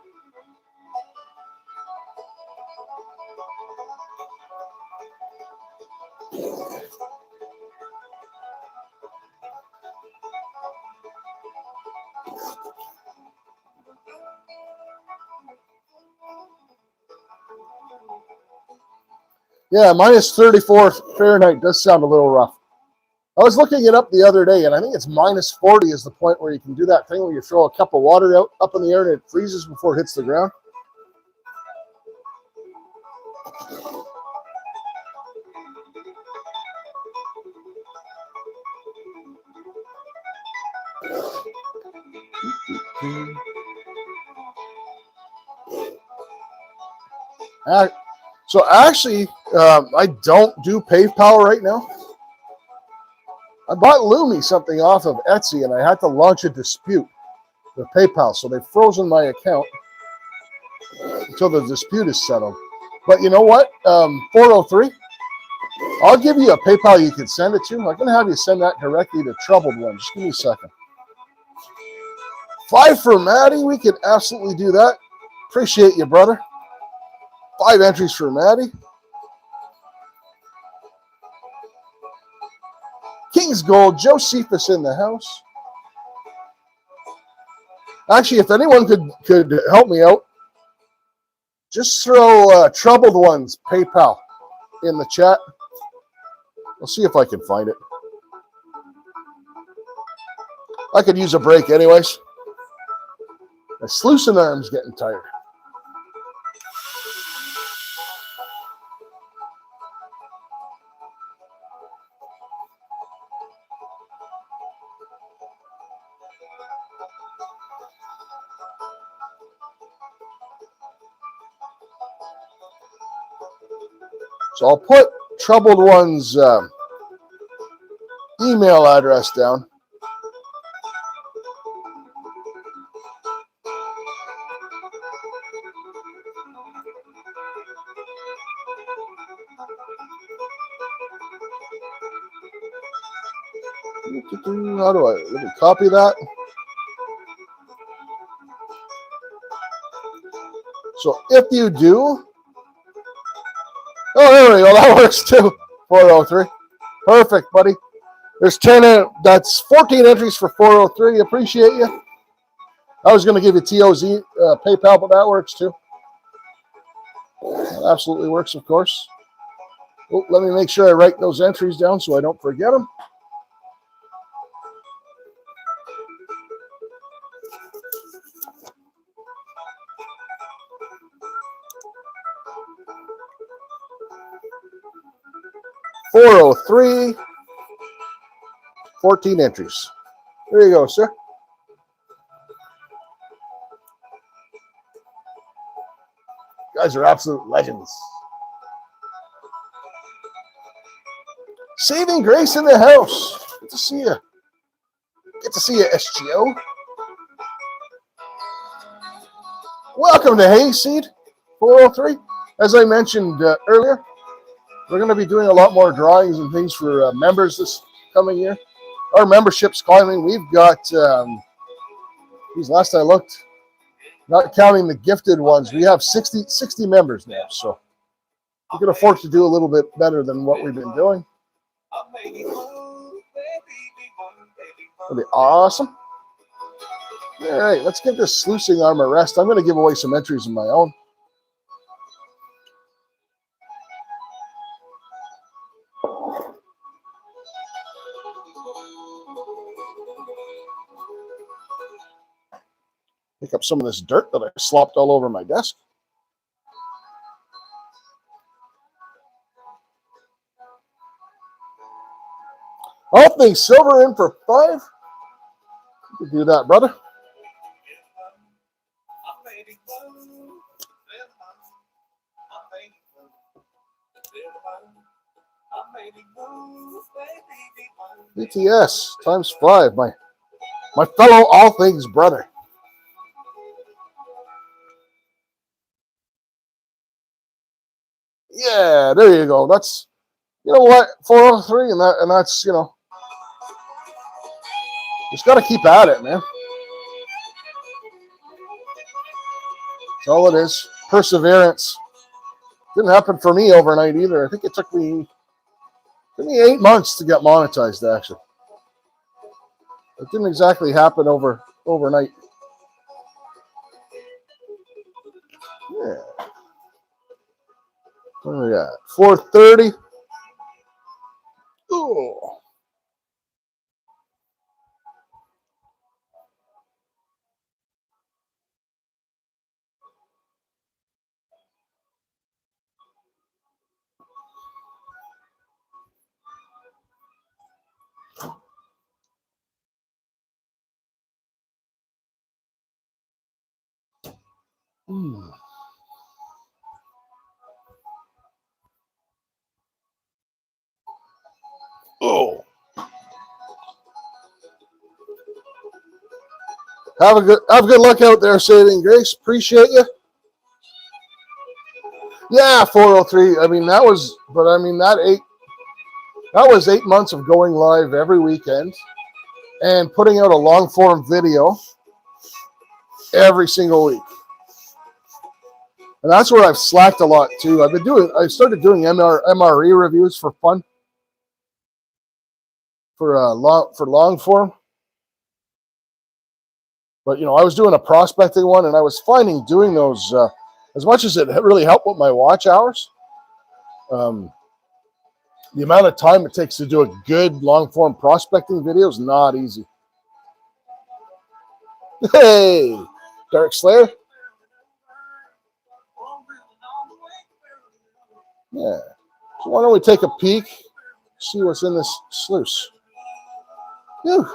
Yeah, minus 34 Fahrenheit does sound a little rough. I was looking it up the other day, and I think it's minus 40 is the point where you can do that thing where you throw a cup of water out up in the air and it freezes before it hits the ground. So actually, I don't do PayPal right now. I bought Lumi something off of Etsy, and I had to launch a dispute with PayPal. So they've frozen my account until the dispute is settled. But you know what? 403, I'll give you a PayPal you can send it to. I'm going to have you send that directly to Troubled One. Just give me a second. 5 for Maddie. We could absolutely do that. Appreciate you, brother. 5 entries for Maddie. King's Gold. Josephus in the house. Actually, if anyone could help me out, just throw Troubled One's PayPal in the chat. I'll see if I can find it. I could use a break anyways. My sluicing arm's getting tired. So I'll put Troubled One's email address down. How do let me copy that? So if you do, oh, there we go. That works too. 403. Perfect, buddy. There's 10. That's 14 entries for 403. Appreciate you. I was going to give you TOZ PayPal, but that works too. That absolutely works, of course. Oh, let me make sure I write those entries down so I don't forget them. $403, 14 entries. There you go, sir. You guys are absolute legends. Saving Grace in the house. Good to see you. Good to see you, SGO. Welcome to Hayseed 403. As I mentioned earlier, we're going to be doing a lot more drawings and things for members this coming year. Our membership's climbing. We've got, last I looked, not counting the gifted ones, we have 60 members now. So we can afford to do a little bit better than what we've been doing. That'll be awesome. All right, let's give this sluicing arm a rest. I'm going to give away some entries of my own. Pick up some of this dirt that I slopped all over my desk. All things silver in for 5. You can do that, brother. BTS times 5. My fellow all things brother. Yeah, there you go. That's, you know what, 403, and that's, you know, just got to keep at it, man. That's all it is. Perseverance. Didn't happen for me overnight either. I think it took me 8 months to get monetized, actually. It didn't exactly happen overnight. Yeah. What do we got? 430. Oh. Oh. Have a good luck out there, Saving Grace. Appreciate you. Yeah, 403. I mean, that was 8 months of going live every weekend and putting out a long form video every single week. And that's where I've slacked a lot too. I started doing MRE reviews for fun for long form. But I was doing a prospecting one, and I was finding doing those as much as it really helped with my watch hours. The amount of time it takes to do a good long form prospecting video is not easy. Hey, Dark Slayer. Yeah. So why don't we take a peek, see what's in this sluice? Whew.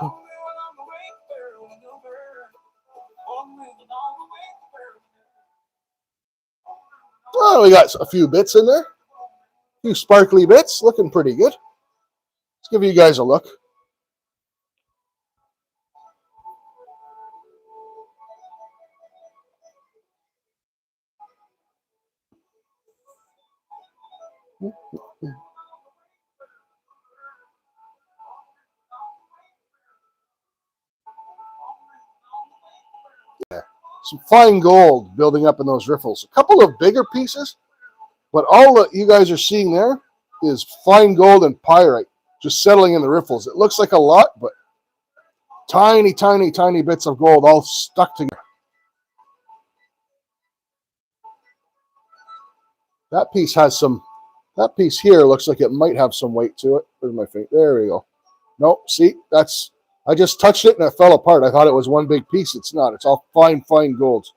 Oh, we got a few bits in there. A few sparkly bits, looking pretty good. Let's give you guys a look. Yeah. Some fine gold building up in those riffles. A couple of bigger pieces, but all that you guys are seeing there is fine gold and pyrite just settling in the riffles. It looks like a lot, but tiny, tiny, tiny bits of gold all stuck together. That piece here looks like it might have some weight to it. Where's my finger? There we go. Nope, see, I just touched it and it fell apart. I thought it was one big piece. It's not. It's all fine, fine gold.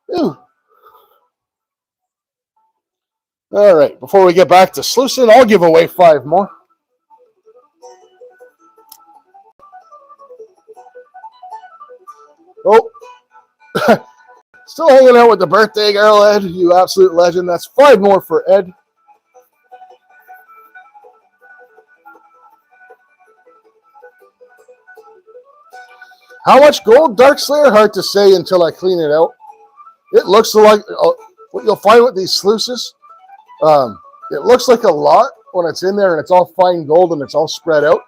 Ew. All right, before we get back to sluicing, I'll give away 5 more. Oh, still hanging out with the birthday girl, Ed. You absolute legend. That's 5 more for Ed. How much gold, Dark Slayer? Hard to say until I clean it out. It looks like what you'll find with these sluices. It looks like a lot when it's in there and it's all fine gold and it's all spread out.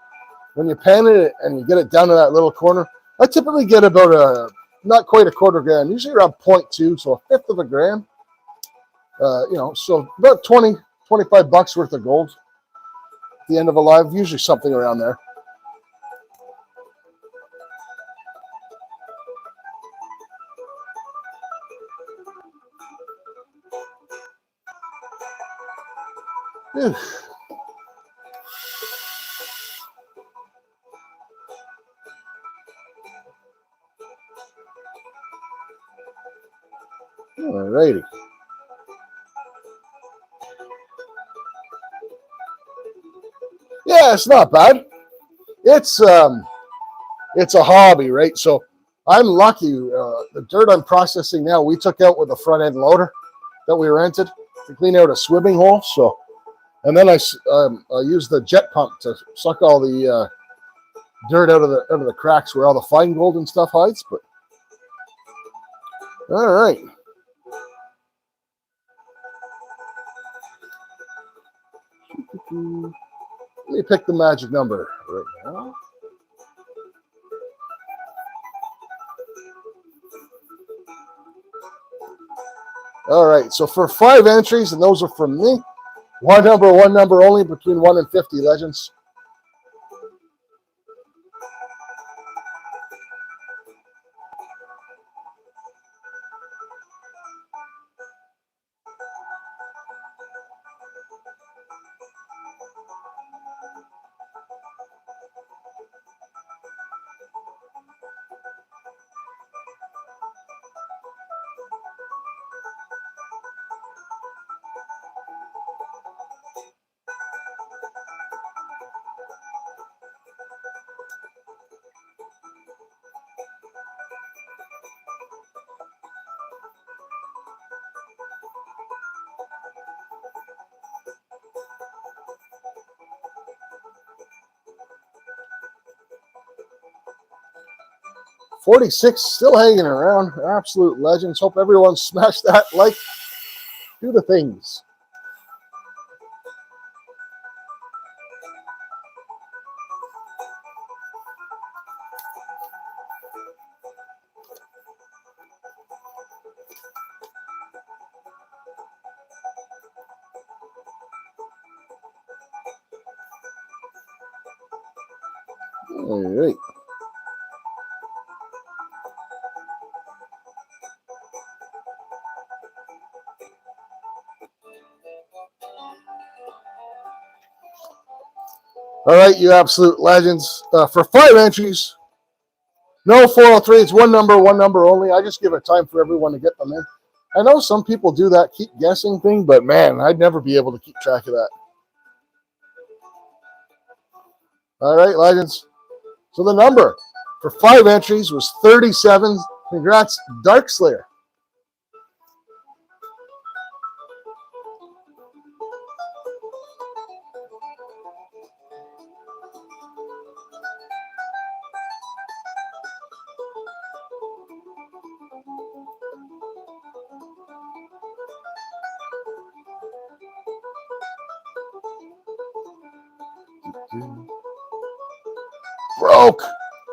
When you pan it and you get it down to that little corner, I typically get about not quite a quarter gram, usually around 0.2, so a fifth of a gram. So about 20, 25 bucks worth of gold at the end of a live, usually something around there. Whew. All righty. Yeah, it's not bad. It's a hobby, right? So I'm lucky. The dirt I'm processing now, we took out with a front end loader that we rented to clean out a swimming hole. So, and then I used the jet pump to suck all the dirt out of the cracks where all the fine gold and stuff hides. But all right. Let me pick the magic number right now. All right, so for 5 entries, and those are from me, one number only, between 1 and 50 legends. $46 still hanging around. Absolute legends. Hope everyone smashed that like. Do the things. All right. All right, you absolute legends. For 5 entries, no 403. It's one number only. I just give it time for everyone to get them in. I know some people do that keep guessing thing, but man, I'd never be able to keep track of that. All right, legends. So the number for 5 entries was 37. Congrats, Dark Slayer. Broke.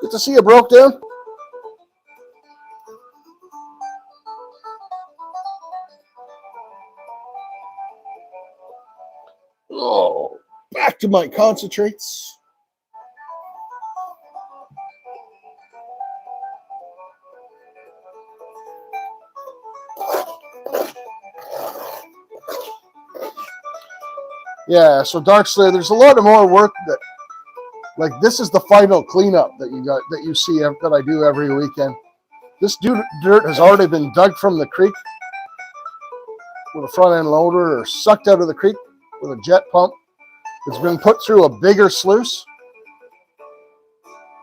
Good to see you broke down. Oh, back to my concentrates. Yeah, so Dark Slayer, there's a lot of more work that, like, this is the final cleanup that you see that I do every weekend. This dirt has already been dug from the creek with a front end loader or sucked out of the creek with a jet pump. It's been put through a bigger sluice.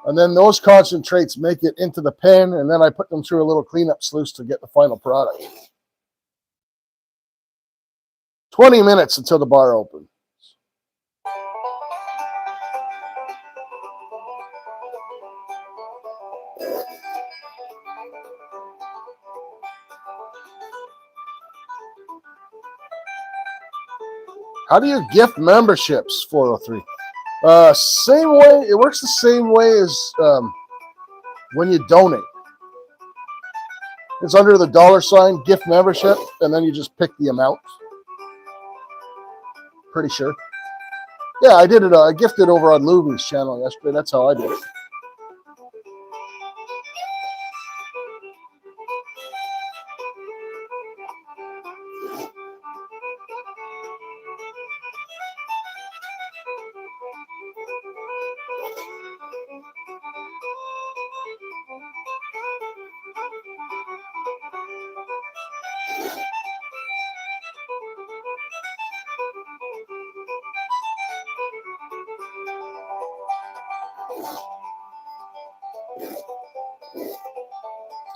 And then those concentrates make it into the pen, and then I put them through a little cleanup sluice to get the final product. 20 minutes until the bar opens. How do you gift memberships, 403? Same way. It works the same way as when you donate. It's under the $ gift membership, and then you just pick the amount. Pretty sure. Yeah, I did it. I gifted over on Luby's channel yesterday. That's how I did it.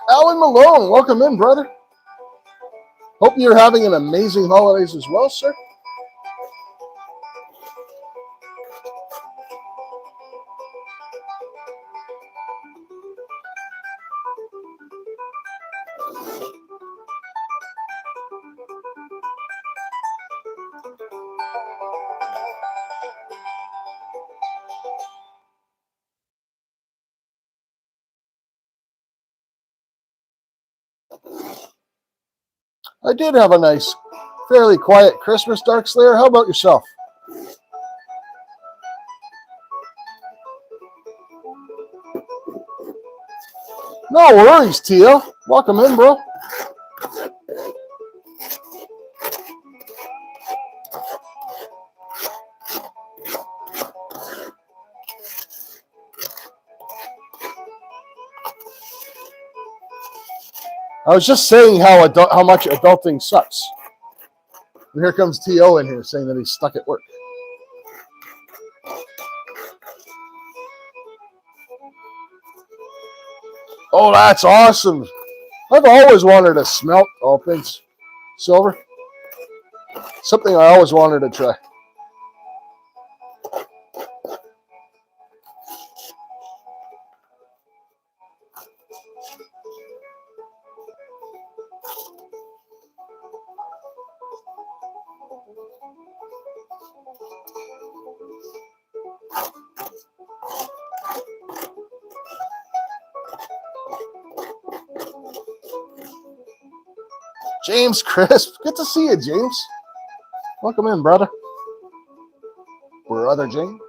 Alan Malone, welcome in, brother. Hope you're having an amazing holidays as well, sir. I did have a nice, fairly quiet Christmas, Dark Slayer. How about yourself? No worries, Tia. Welcome in, bro. I was just saying how much adulting sucks. And here comes T.O. in here saying that he's stuck at work. Oh, that's awesome. I've always wanted to smelt all things silver. Something I always wanted to try. James Crisp. Good to see you, James. Welcome in, brother. Brother James.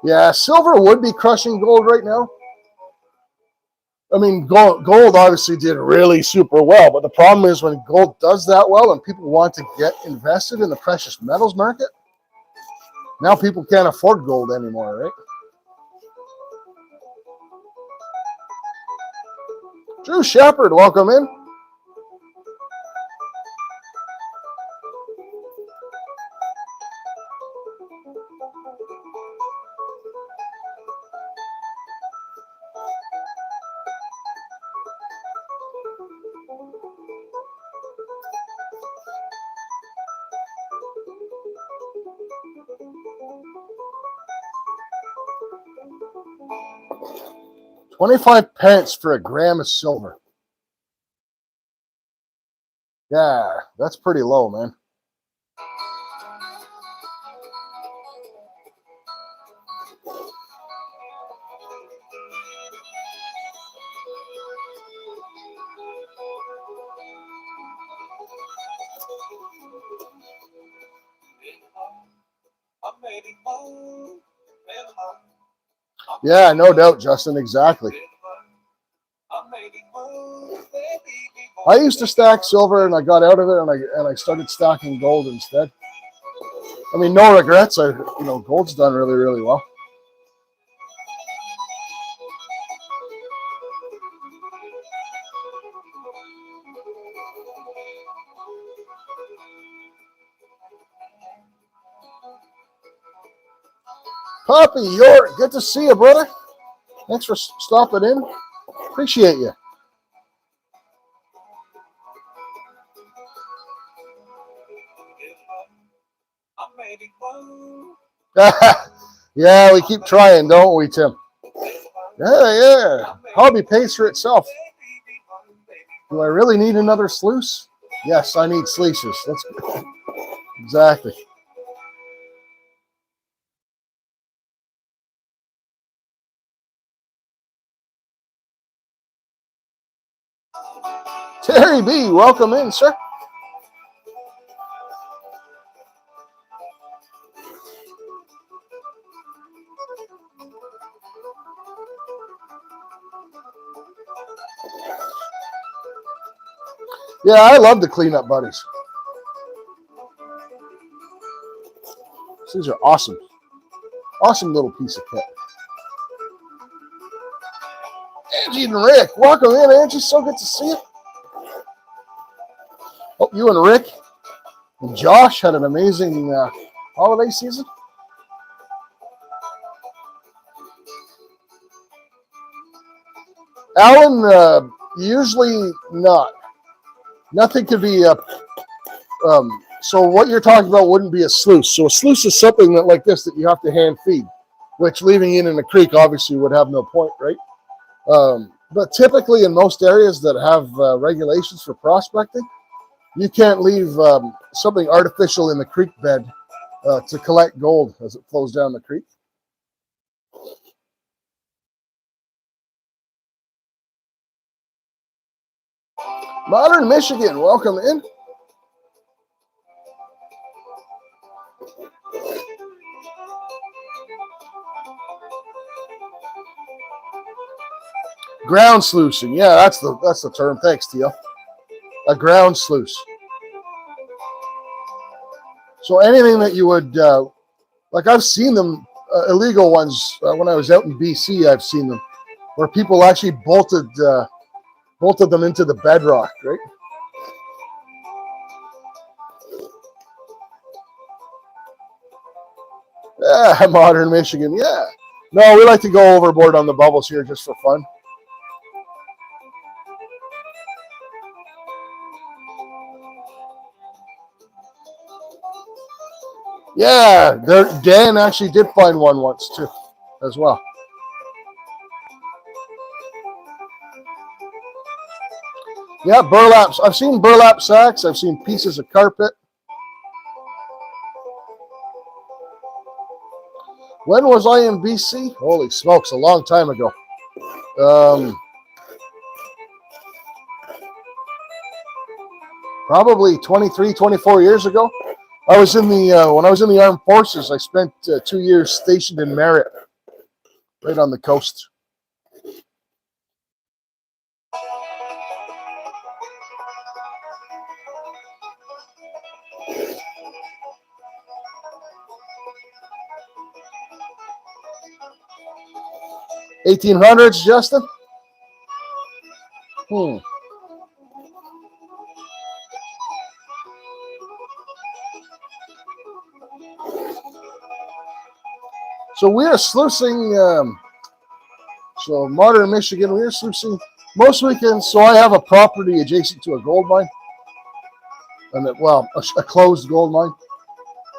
Yeah, silver would be crushing gold right now. I mean, gold obviously did really super well, but the problem is when gold does that well and people want to get invested in the precious metals market, now people can't afford gold anymore, right? Drew Shepard, welcome in. $0.25 for a gram of silver. Yeah, that's pretty low, man. Yeah, no doubt, Justin. Exactly. I used to stack silver, and I got out of it, and I started stacking gold instead. I mean, no regrets. Gold's done really, really well. Poppy York, good to see you, brother. Thanks for stopping in. Appreciate you. Yeah, we keep trying, don't we, Tim? Yeah. Hobby pays for itself. Do I really need another sluice? Yes, I need sluices. That's good. Exactly. Terry B, welcome in, sir. Yeah, I love the cleanup buddies. These are awesome. Awesome little piece of kit. Angie and Rick, welcome in, Angie. So good to see you. Hope you and Rick and Josh had an amazing holiday season. Alan, usually not. Nothing could be so what you're talking about wouldn't be a sluice. So a sluice is something that like this that you have to hand feed, which leaving it in a creek obviously would have no point, right? But typically in most areas that have regulations for prospecting, you can't leave something artificial in the creek bed to collect gold as it flows down the creek. Modern Michigan, welcome in. Ground sluicing, yeah, that's the term. Thanks, Teal. A ground sluice. So anything that you would like, I've seen them illegal ones when I was out in BC. I've seen them where people actually bolted them into the bedrock, right? Yeah, Modern Michigan, yeah. No, we like to go overboard on the bubbles here just for fun. Yeah, Dan actually did find one once too, as well. Yeah, burlaps. I've seen burlap sacks. I've seen pieces of carpet. When was I in BC? Holy smokes, a long time ago. Probably 23, 24 years ago. I was in the when I was in the armed forces. I spent 2 years stationed in Merritt, right on the coast. $1800s, Justin. So we are sluicing. So Modern Michigan, we are sluicing most weekends. So I have a property adjacent to a gold mine, and a closed gold mine.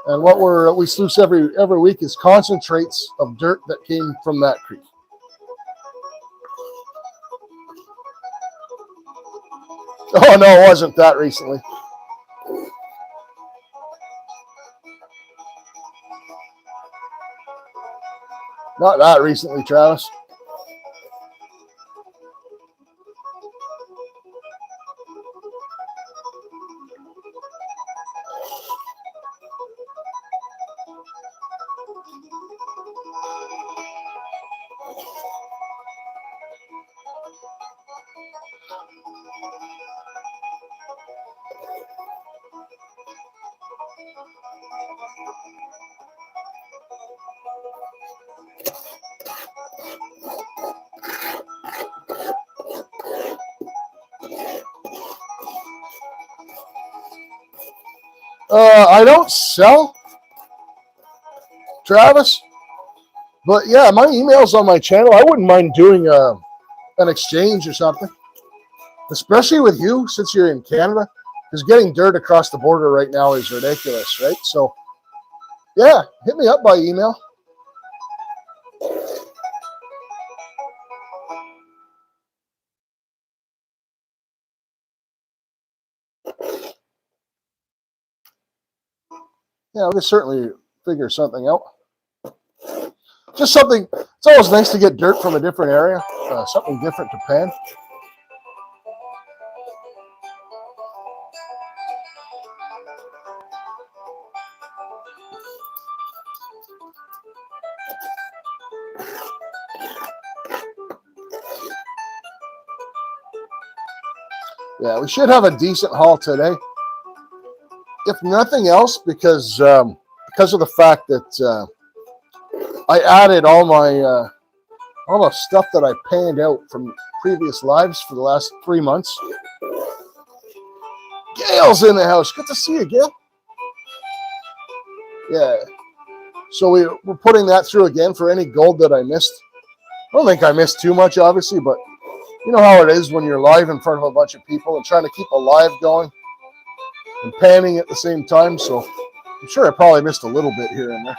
And what we sluice every week is concentrates of dirt that came from that creek. Oh no, it wasn't that recently. Not that recently, Travis. I don't sell, Travis, but yeah, my email's on my channel. I wouldn't mind doing an exchange or something, especially with you since you're in Canada, because getting dirt across the border right now is ridiculous, right? So yeah, hit me up by email. Yeah, we can certainly figure something out. Just something, it's always nice to get dirt from a different area, something different to pan. Yeah, we should have a decent haul today. If nothing else, because of the fact that I added all the stuff that I panned out from previous lives for the last 3 months. Gail's in the house. Good to see you, Gail. Yeah. So we're putting that through again for any gold that I missed. I don't think I missed too much, obviously, but you know how it is when you're live in front of a bunch of people and trying to keep a live going and panning at the same time. So I'm sure I probably missed a little bit here and there.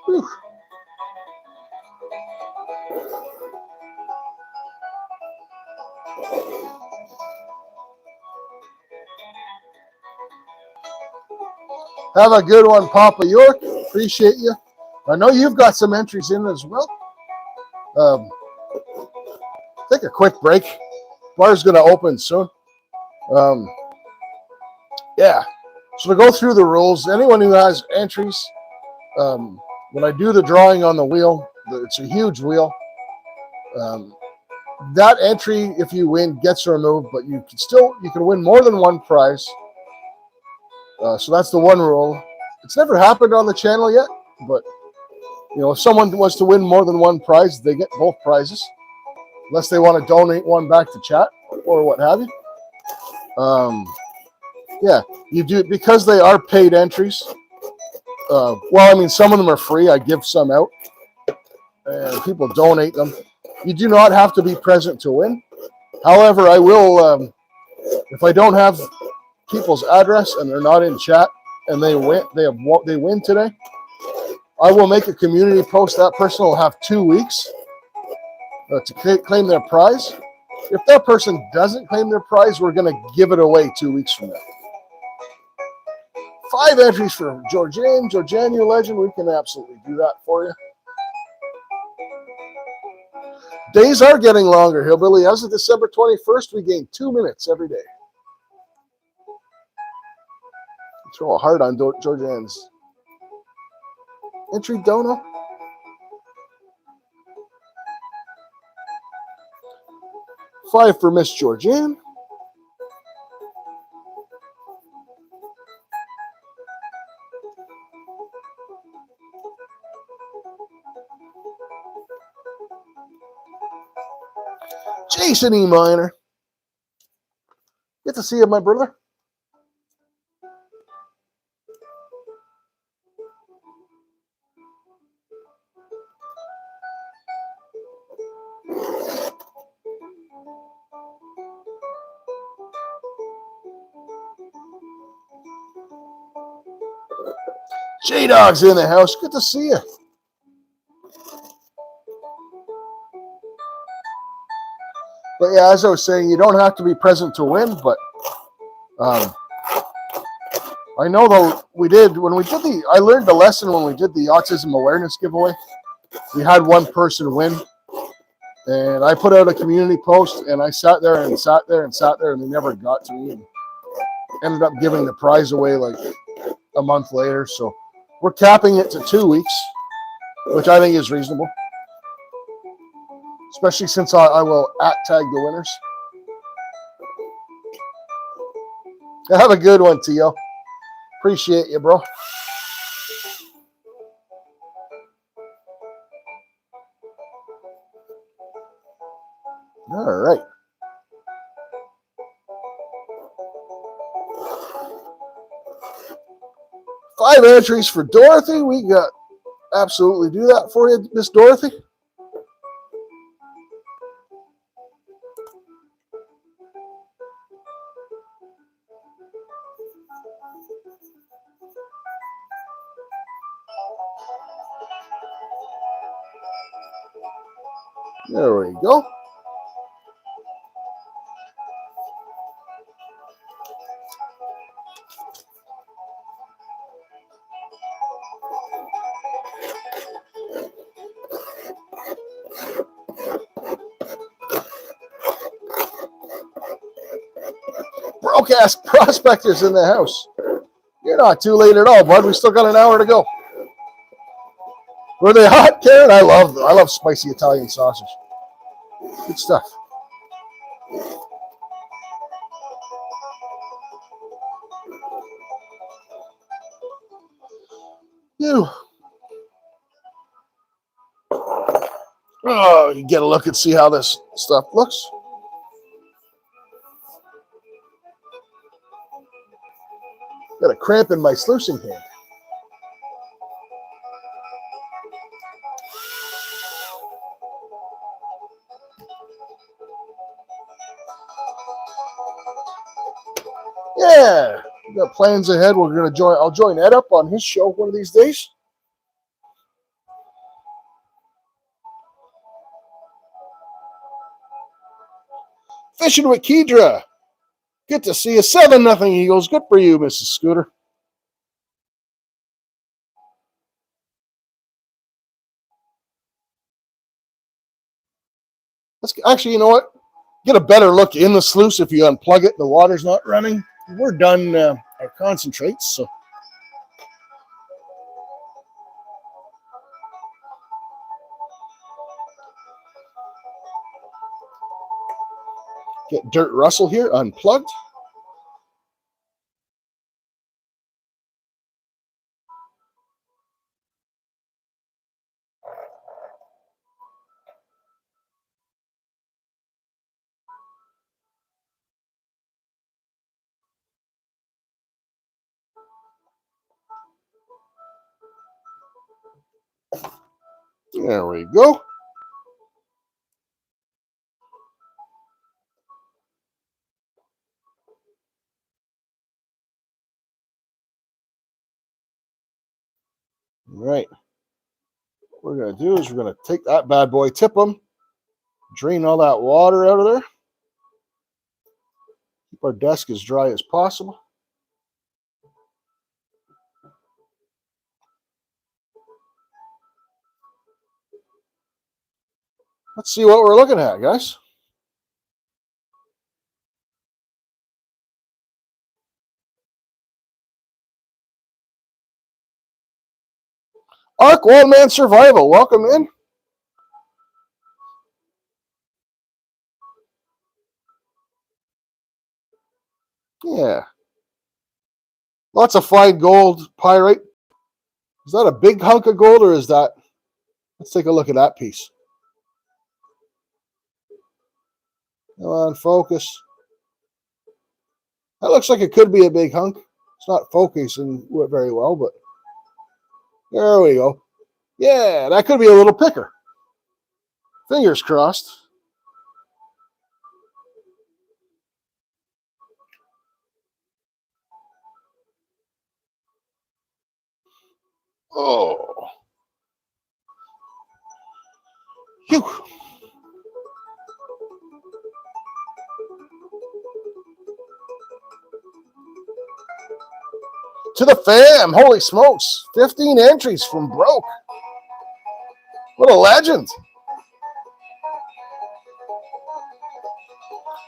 Whew. Have a good one, Papa York. Appreciate you. I know you've got some entries in as well. Take a quick break. Bar's going to open soon. Yeah. So to go through the rules, anyone who has entries, when I do the drawing on the wheel, it's a huge wheel. That entry, if you win, gets removed, but you can win more than one prize. So that's the one rule. It's never happened on the channel yet, but if someone wants to win more than one prize, they get both prizes, unless they want to donate one back to chat or what have you. Yeah, you do, because they are paid entries. Well, I mean, some of them are free. I give some out, and people donate them. You do not have to be present to win. However, I will, if I don't have people's address and they're not in chat and they win today, I will make a community post. That person will have 2 weeks to claim their prize. If that person doesn't claim their prize, we're going to give it away 2 weeks from now. 5 entries for Georgian, you legend. We can absolutely do that for you. Days are getting longer, Hillbilly. As of December 21st, we gain 2 minutes every day. Throw a heart on Georgian's entry, Dono. Five for Miss Georgian. Jason E. Minor. Good to see you, my brother. J-Dog's in the house. Good to see you. But yeah, as I was saying, you don't have to be present to win, but I know though I learned the lesson when we did the autism awareness giveaway. We had one person win, and I put out a community post, and I sat there, and they never got to me, and ended up giving the prize away like a month later. So we're capping it to 2 weeks, which I think is reasonable, especially since I will @tag the winners. Have a good one, Tio. Appreciate you, bro. All right. Five entries for Dorothy. We got absolutely do that for you, Miss Dorothy. There we go. Broadcast prospectors in the house. You're not too late at all, bud. We still got an hour to go. Were they hot, Karen? I love spicy Italian sausage. Good stuff. You. Oh, you get a look and see how this stuff looks. Got a cramp in my sluicing hand. Yeah, we got plans ahead. We're gonna join. I'll join Ed up on his show one of these days. Fishing with Kedra. Good to see you. 7-0 Eagles. Good for you, Mrs. Scooter. Let's actually, you know what? Get a better look in the sluice if you unplug it. The water's not running. We're done our concentrates, so. Get Dirt Russell here unplugged. There we go. All right. What we're going to do is we're going to take that bad boy, tip them, drain all that water out of there. Keep our desk as dry as possible. Let's see what we're looking at, guys. Arc One Man Survival, welcome in. Yeah. Lots of fine gold pyrite. Is that a big hunk of gold or is that? Let's take a look at that piece. Come on, focus. That looks like it could be a big hunk. It's not focusing very well, but there we go. Yeah, that could be a little picker. Fingers crossed. Oh. Phew. To the fam. Holy smokes. 15 entries from Broke. What a legend.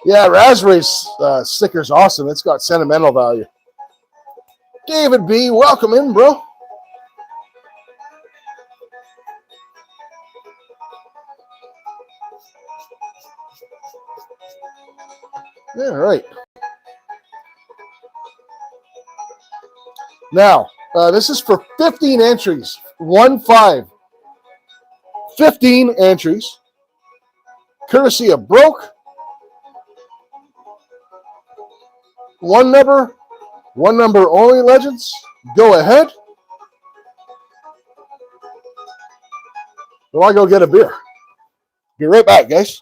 Yeah, Raspberry's sticker's awesome. It's got sentimental value. David B., welcome in, bro. All right. Now, this is for 15 entries. 1-5. 15 entries. Courtesy of Broke. One number only, legends. Go ahead. Well, I go get a beer. Be right back, guys.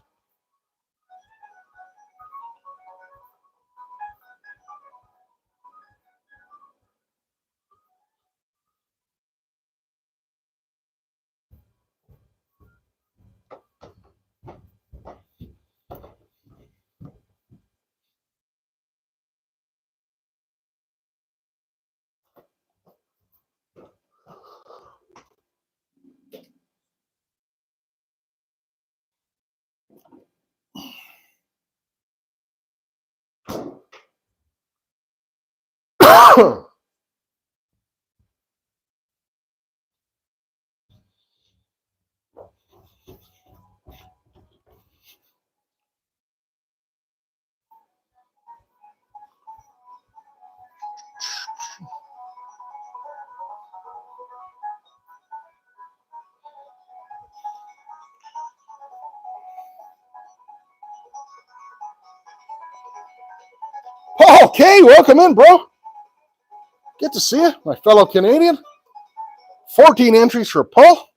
Paul K, welcome in, bro. Good to see you, my fellow Canadian. 14 entries for Paul.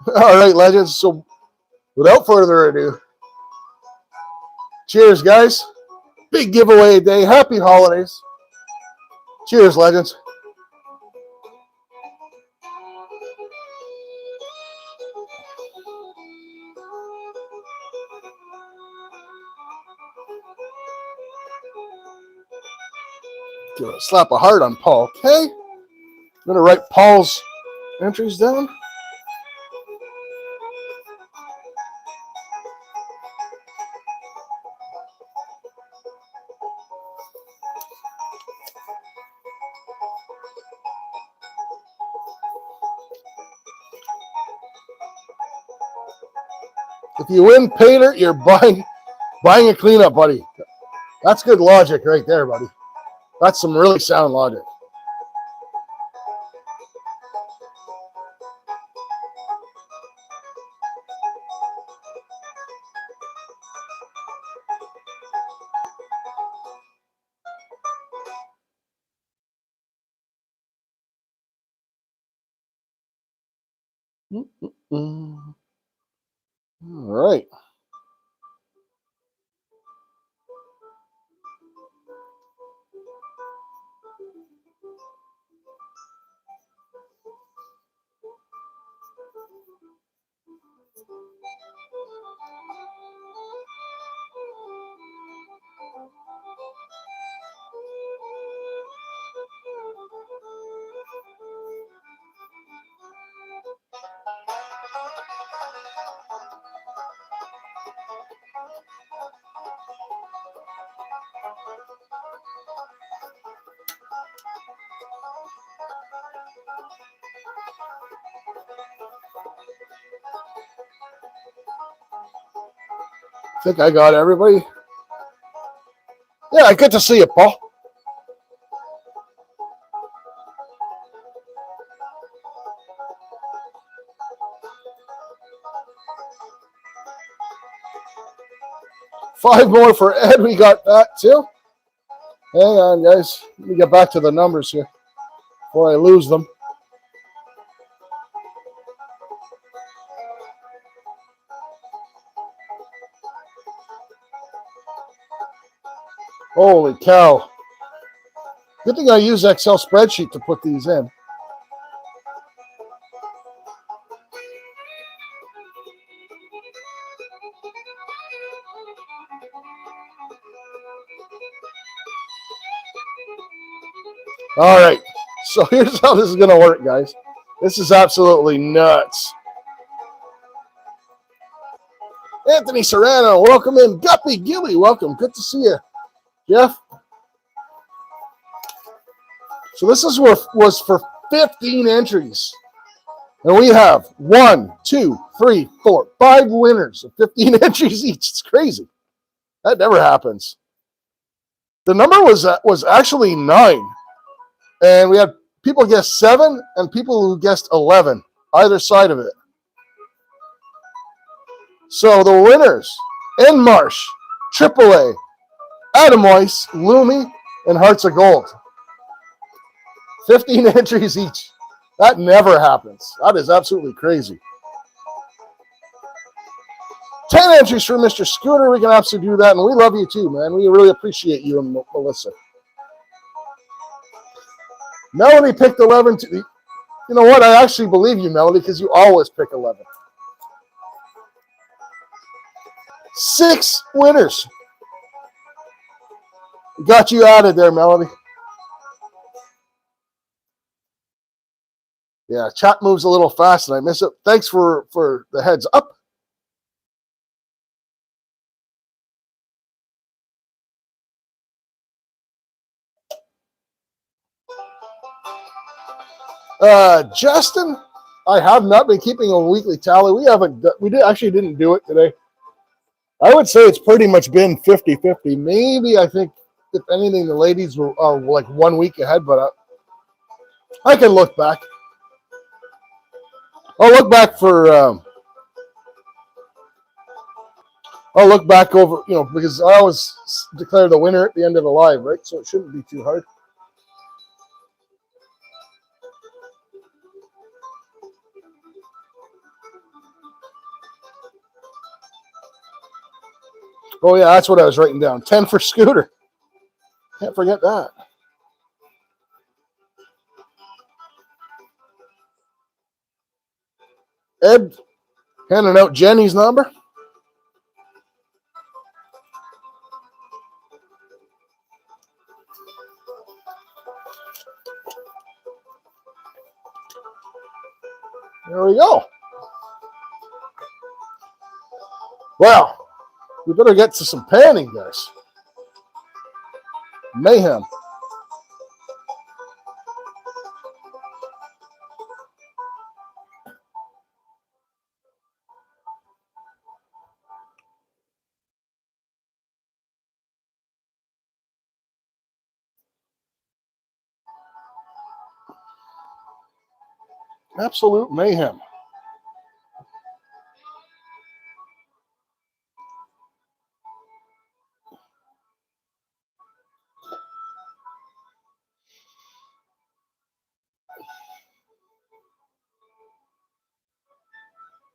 All right, legends. So without further ado, cheers, guys. Big giveaway day. Happy holidays. Cheers, legends. Give a slap of heart on Paul. Okay. I'm going to write Paul's entries down. If you win Paydirt, you're buying a cleanup, buddy. That's good logic right there, buddy. That's some really sound logic. All right. I think I got everybody. Yeah, good to see you, Paul. Five more for Ed. We got that too. Hang on, guys. Let me get back to the numbers here before I lose them. Holy cow. Good thing I use Excel spreadsheet to put these in. All right. So here's how this is going to work, guys. This is absolutely nuts. Anthony Serrano, welcome in. Guppy Gilly, welcome. Good to see you. Jeff. So this was for 15 entries. And we have 1, 2, 3, 4, 5 winners of 15 entries each. It's crazy. That never happens. The number was actually 9. And we had people guess 7 and people who guessed 11, either side of it. So the winners, Enmarsh, AAA, Adam Weiss, Lumi, and Hearts of Gold. 15 entries each. That never happens. That is absolutely crazy. 10 entries for Mr. Scooter. We can absolutely do that, and we love you too, man. We really appreciate you and Melissa. Melody picked 11. You know what? I actually believe you, Melody, because you always pick 11. 6 winners. Got you added there, Melody. Yeah, chat moves a little fast and I miss it. Thanks for the heads up. Justin, I have not been keeping a weekly tally. We actually didn't do it today. I would say it's pretty much been 50-50. Maybe I think if anything, the ladies are like 1 week ahead, but I can look back. I'll look back for. I'll look back over, because I always declare the winner at the end of the live, right? So it shouldn't be too hard. Oh, yeah, that's what I was writing down. 10 for Scooter. Can't forget that. Ed, handing out Jenny's number. There we go. Well, we better get to some panning, guys. Mayhem. Absolute mayhem.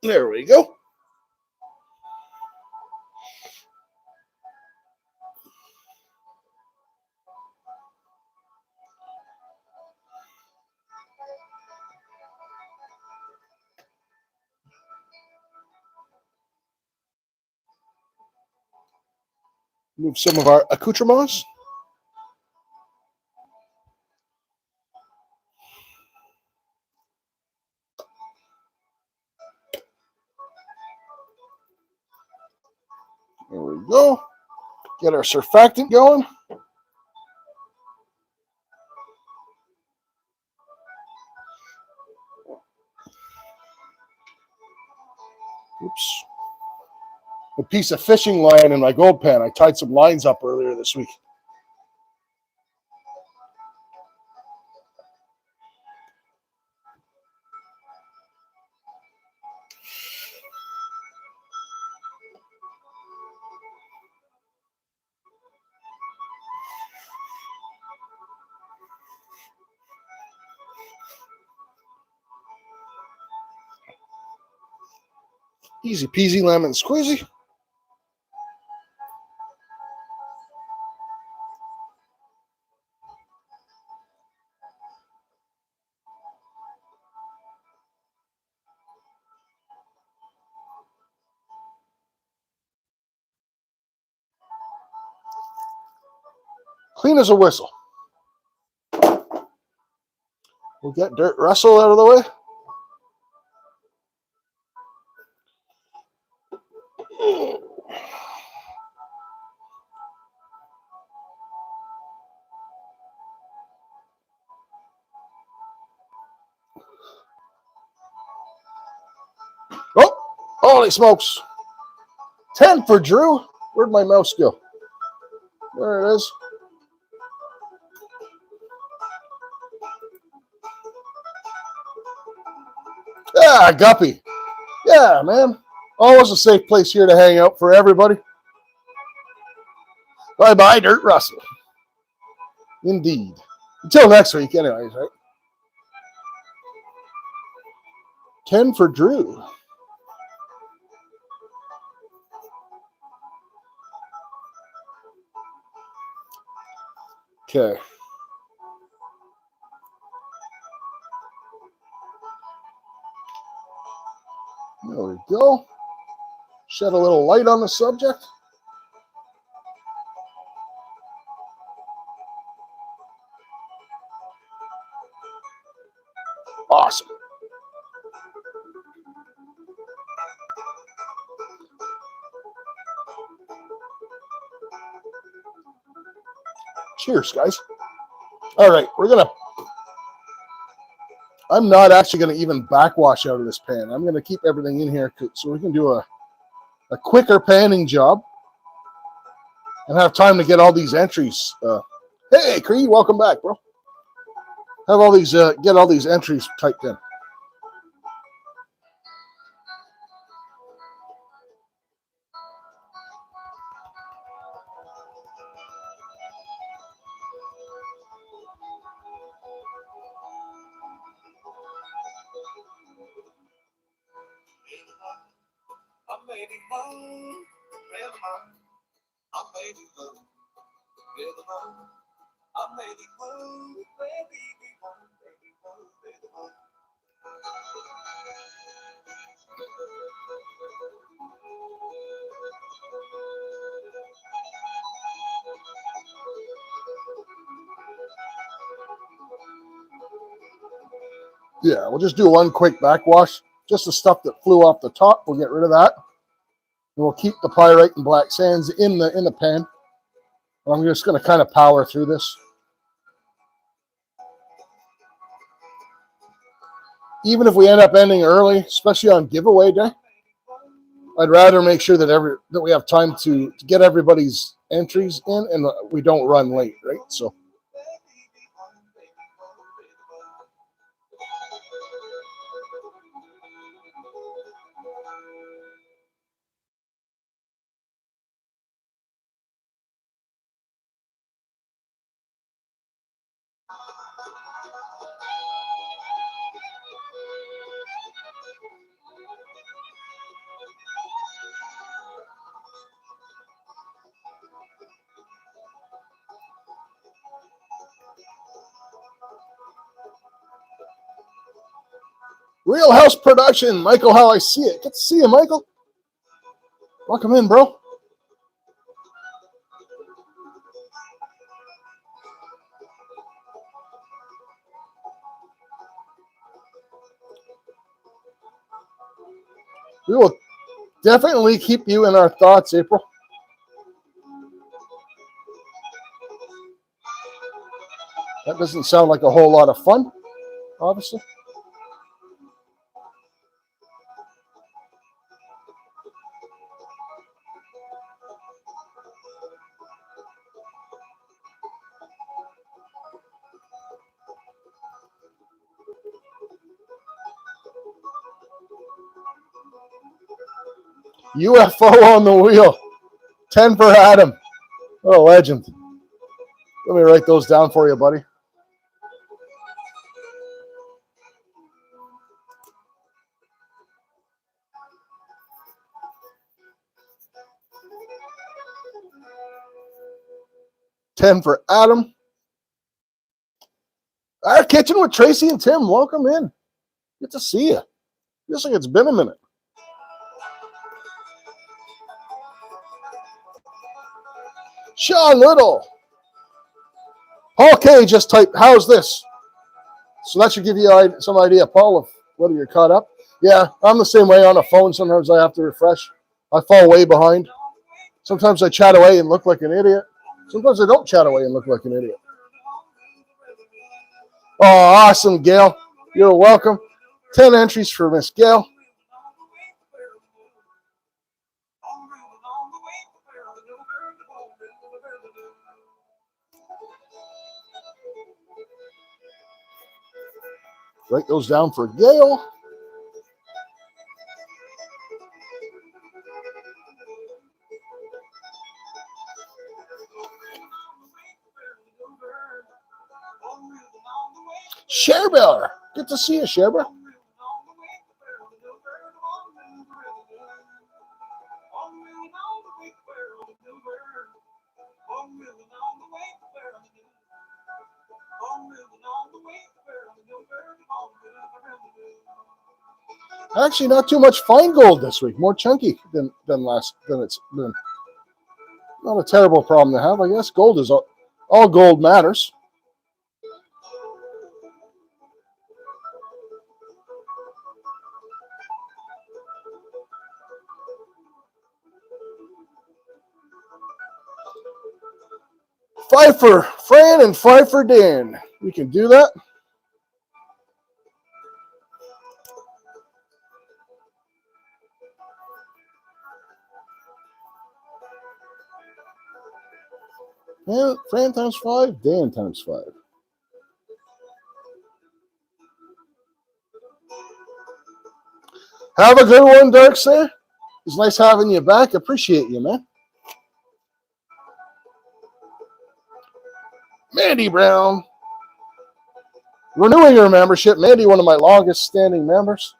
There we go. Move some of our accoutrements. There we go. Get our surfactant going. Oops. A piece of fishing line in my gold pan. I tied some lines up earlier this week. Easy peasy lemon squeezy. Clean as a whistle. We'll get Dirt Russell out of the way. Oh, holy smokes. 10 for Drew. Where'd my mouse go? There it is. Ah, Guppy. Yeah, man. Always a safe place here to hang out for everybody. Bye-bye, Dirt Russell. Indeed. Until next week, anyways, right? 10 for Drew. Okay. There we go. Shed a little light on the subject. Awesome. Cheers, guys. All right, I'm not actually going to even backwash out of this pan. I'm going to keep everything in here so we can do a quicker panning job. and have time to get all these entries. Hey, Cree, welcome back, bro. Have all these get all these entries typed in. Yeah, we'll just do one quick backwash. Just the stuff that flew off the top. We'll get rid of that. And we'll keep the pyrite and black sands in the pan. And I'm just going to kind of power through this. Even if we end up ending early, especially on giveaway day, I'd rather make sure that we have time to get everybody's entries in and we don't run late, right? So. Real House Production, Michael, how I see it. Good to see you, Michael. Welcome in, bro. We will definitely keep you in our thoughts, April. That doesn't sound like a whole lot of fun, obviously. UFO on the wheel. 10 for Adam. What a legend. Let me write those down for you, buddy. $10 for Adam. Our Kitchen with Tracy and Tim. Welcome in. Good to see you. Feels like it's been a minute. Sean Little. Paul K just typed, how's this? So that should give you some idea, Paul, of whether you're caught up. Yeah, I'm the same way on a phone. Sometimes I have to refresh. I fall way behind. Sometimes I chat away and look like an idiot. Sometimes I don't chat away and look like an idiot. Oh, awesome, Gail. You're welcome. 10 entries for Miss Gail. Write those down for Gail. Sharebear. Good to see you, Sharebear. Actually, not too much fine gold this week. More chunky than it's been. Not a terrible problem to have, I guess. Gold is all gold matters. Five for Fran and 5 for Dan. We can do that. Fran times 5, Dan times 5. Have a good one, Darkslayer. It's nice having you back. Appreciate you, man. Mandy Brown. Renewing her membership. Mandy, one of my longest standing members.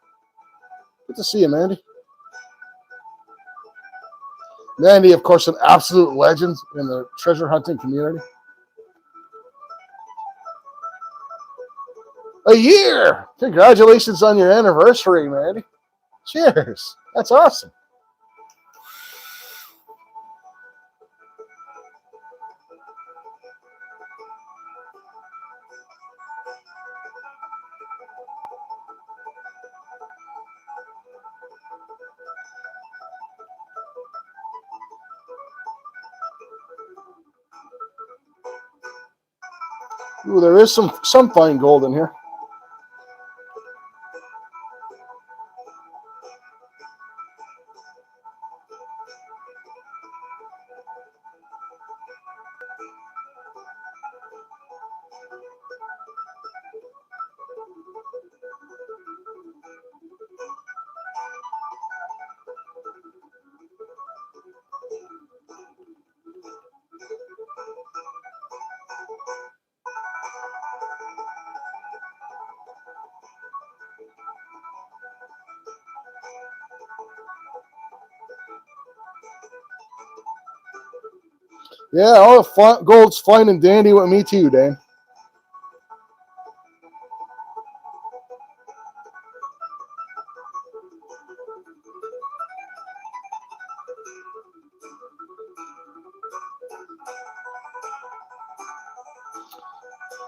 Good to see you, Mandy. Mandy, of course, an absolute legend in the treasure hunting community. A year! Congratulations on your anniversary, Mandy. Cheers. That's awesome. Ooh, there is some fine gold in here. Yeah, all the gold's fine and dandy with me too, Dan.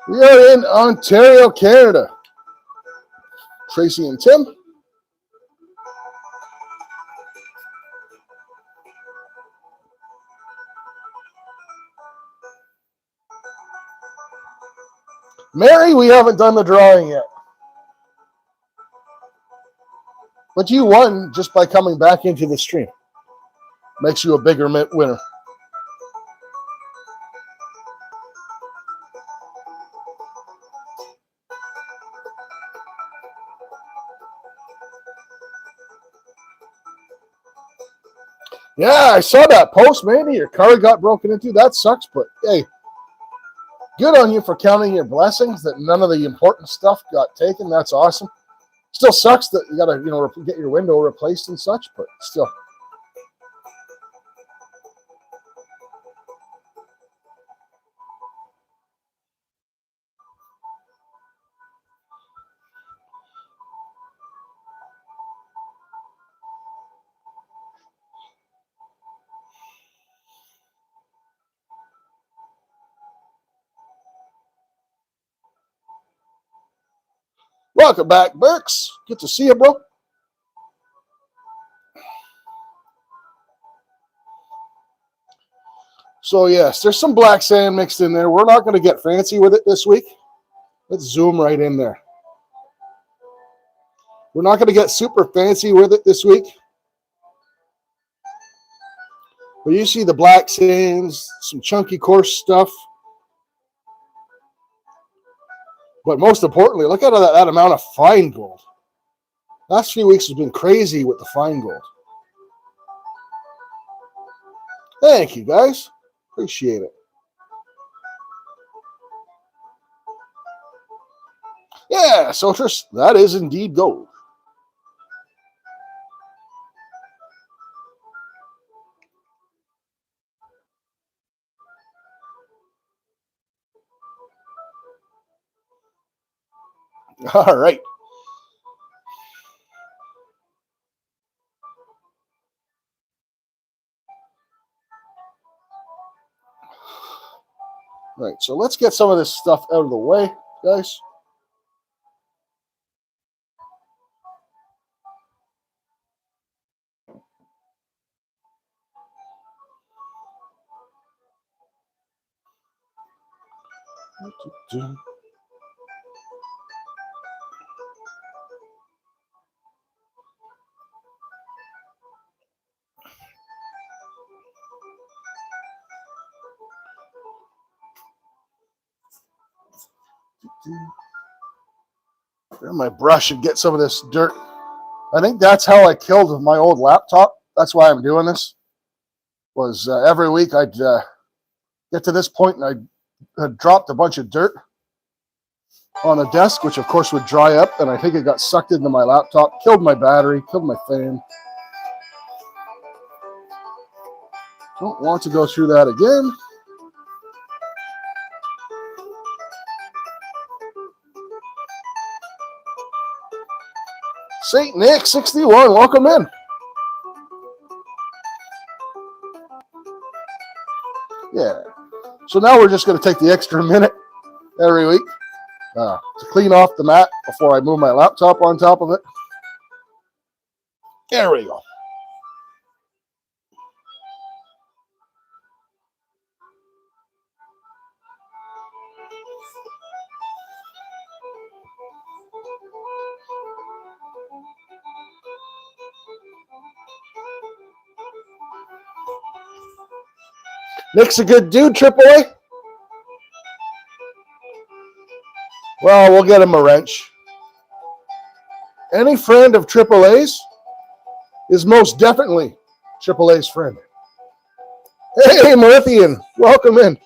We are in Ontario, Canada. Tracy and Tim. Mary, we haven't done the drawing yet. But you won just by coming back into the stream. Makes you a bigger winner. Yeah, I saw that post, man. Your car got broken into. That sucks, but hey, good on you for counting your blessings that none of the important stuff got taken. That's awesome. Still sucks that you got to, get your window replaced and such, but still. Welcome back, Burks. Good to see you, bro. So, yes, there's some black sand mixed in there. We're not going to get fancy with it this week. Let's zoom right in there. We're not going to get super fancy with it this week. But you see the black sands, some chunky, coarse stuff. But most importantly, look at that amount of fine gold. Last few weeks has been crazy with the fine gold. Thank you, guys. Appreciate it. Yeah, Sotris, that is indeed gold. All right. Right, so let's get some of this stuff out of the way, guys. Grab my brush and get some of this dirt. I think that's how I killed my old laptop. That's why I'm doing this. Was every week I'd get to this point and I had dropped a bunch of dirt on a desk, which of course would dry up, and I think it got sucked into my laptop, killed my battery, killed my fan. Don't want to go through that again. St. Nick 61, welcome in. Yeah. So now we're just going to take the extra minute every week to clean off the mat before I move my laptop on top of it. There we go. Nick's a good dude, AAA. Well, we'll get him a wrench. Any friend of AAA's is most definitely AAA's friend. Hey, Meridian, welcome in.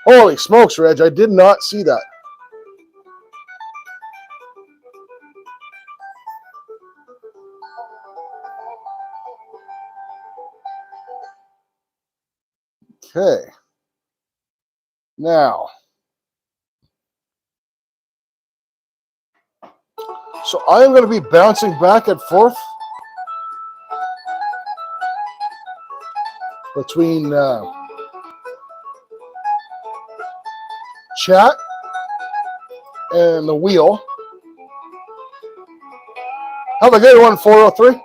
Holy smokes, Reg, I did not see that. Okay. Now, so I am going to be bouncing back and forth between chat and the wheel. Have a good one, 403.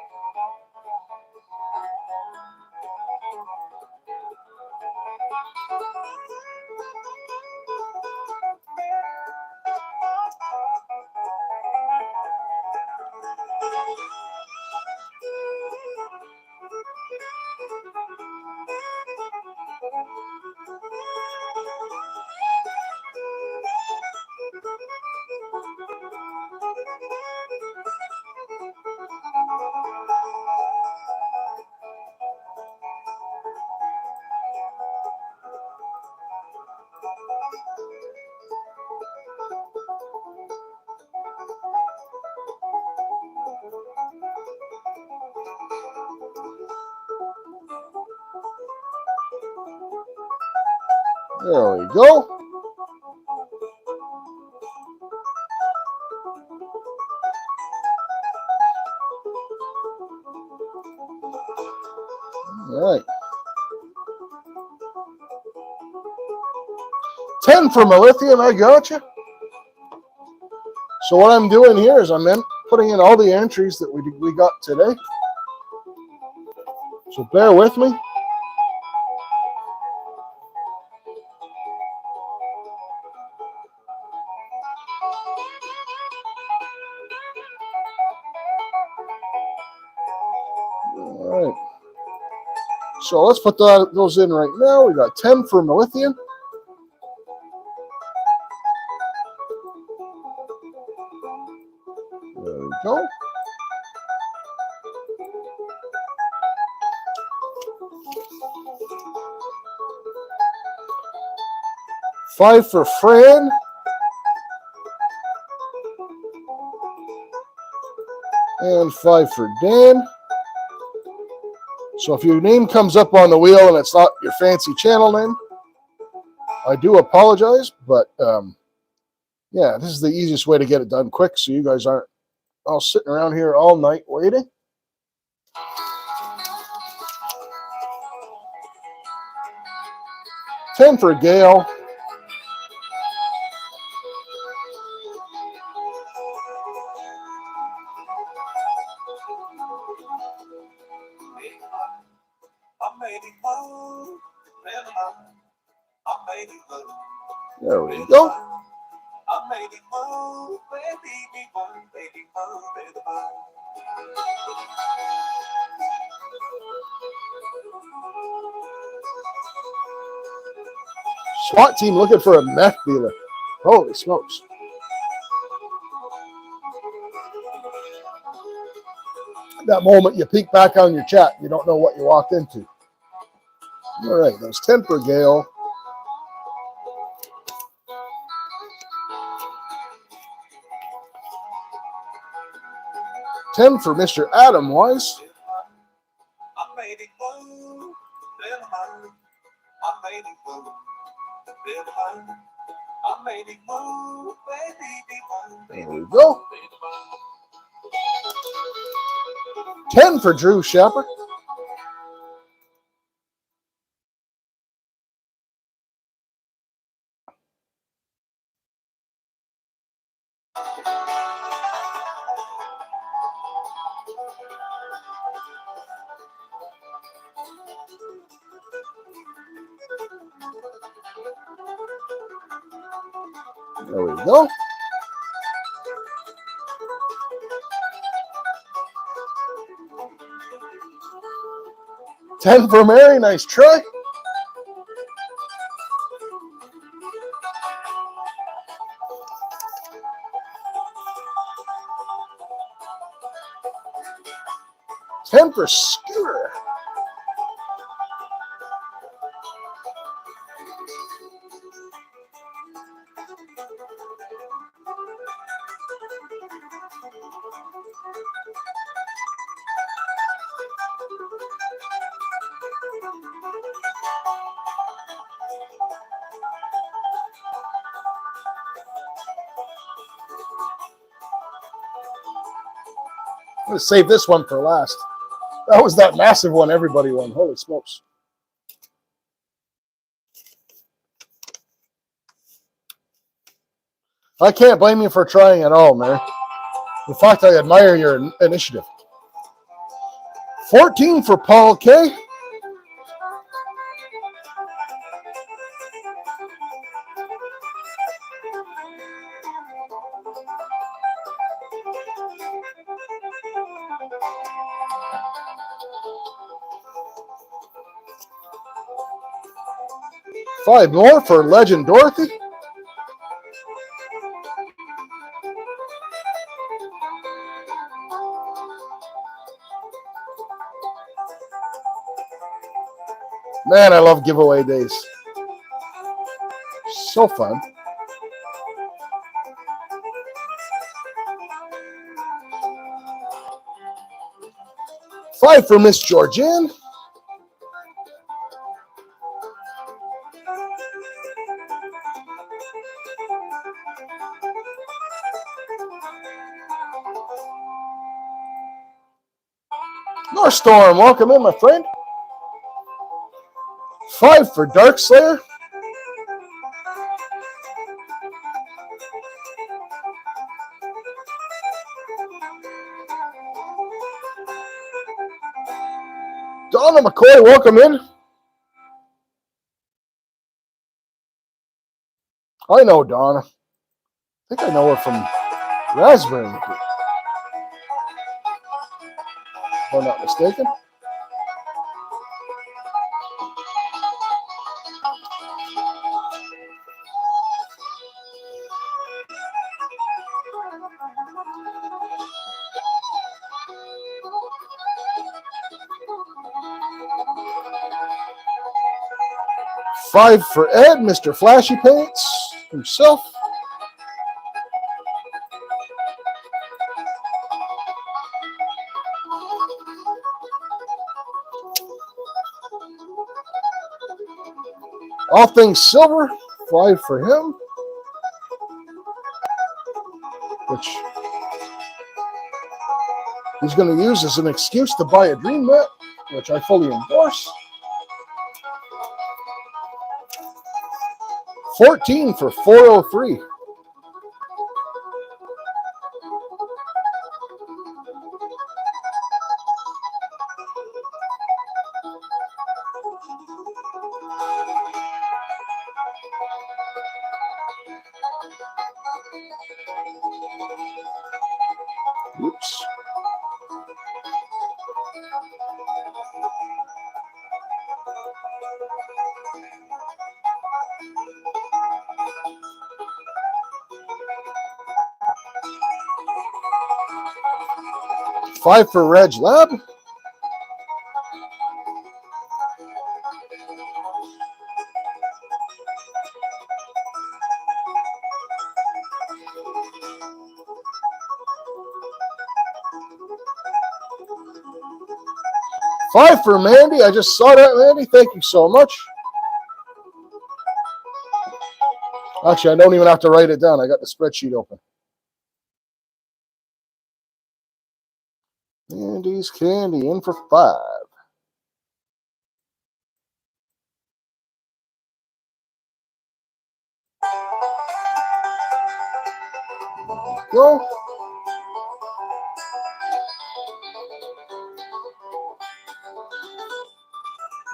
There we go. All right. 10 for Melithian, I got you. So what I'm doing here is I'm putting in all the entries that we got today. So bear with me. All right. So let's put those in right now. We got 10 for Melithian. There we go. Five for Fran. And 5 for Dan. So if your name comes up on the wheel and it's not your fancy channel name, I do apologize, but yeah, this is the easiest way to get it done quick so you guys aren't all sitting around here all night waiting. $10 for Gail. There we go. SWAT team looking for a meth dealer. Holy smokes. That moment you peek back on your chat, you don't know what you walked into. All right, that was 10 for Gale. $10 for Mr. Adam Wise. There we go. 10 for Drew Shepard. There we go. 10 for Mary. Nice try. $10 for Scooter. I'm going to save this one for last. That was that massive one everybody won. Holy smokes. I can't blame you for trying at all, Mary. In fact, I admire your initiative. 14 for Paul K. $5 more for Legend Dorothy. Man, I love giveaway days. So fun. $5 for Miss Georgianne. North Storm, welcome in, my friend. $5 for Darkslayer. Donna McCoy, welcome in. I know Donna. I think I know her from Raspberry. If I'm not mistaken. $5 for Ed, Mr. Flashy Pants himself. All things silver, $5 for him. Which he's going to use as an excuse to buy a dream mat, which I fully endorse. 14 for 403. Oops. 5 for Reg Lab. $5 for Mandy. I just saw that, Mandy. Thank you so much. Actually, I don't even have to write it down. I got the spreadsheet open. Mandy's Candy in for $5. Go.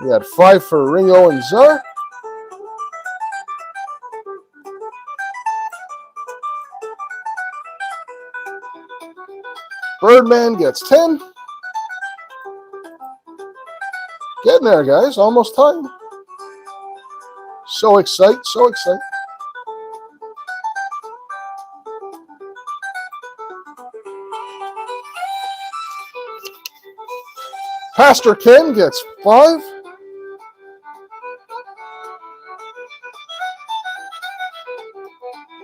We had 5 for Ringo and Czar. Birdman gets 10. Getting there, guys. Almost time. So excited, so excited. Pastor Ken gets 5.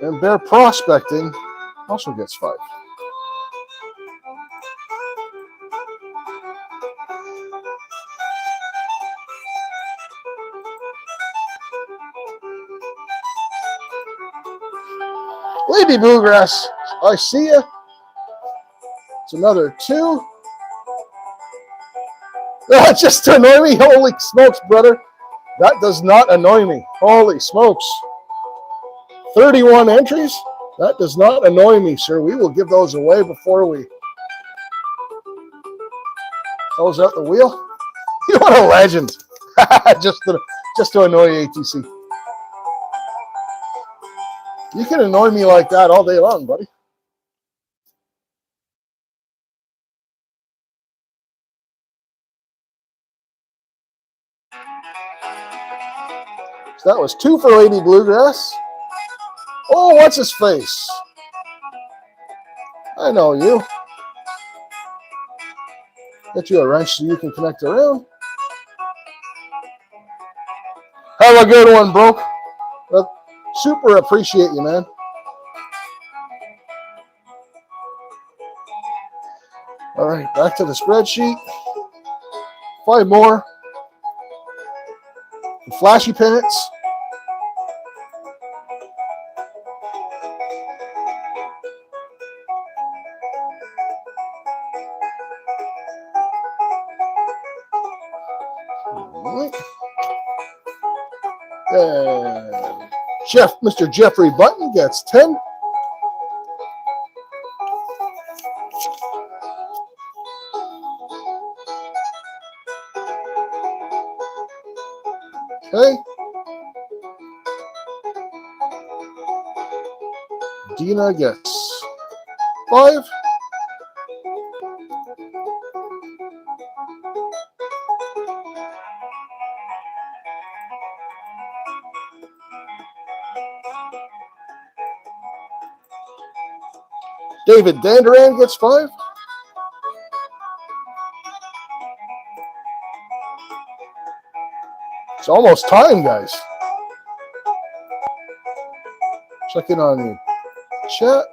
And Bear Prospecting also gets 5. Lady Bluegrass, I see ya. It's another 2. That just annoy me. Holy smokes, brother. That does not annoy me. Holy smokes. 31 entries? That does not annoy me, sir. We will give those away before we close out the wheel. You are a legend. just to annoy you, ATC. You can annoy me like that all day long, buddy. So that was 2 for Lady Bluegrass. Oh, what's his face? I know you. Get you a wrench so you can connect around. Have a good one, bro. Super appreciate you, man. All right, back to the spreadsheet. 5 more. Flashy pennants. And Mr. Jeffrey Button gets 10. Okay. Dina gets 5. David Danduran gets 5. It's almost time, guys. Checking on the chat.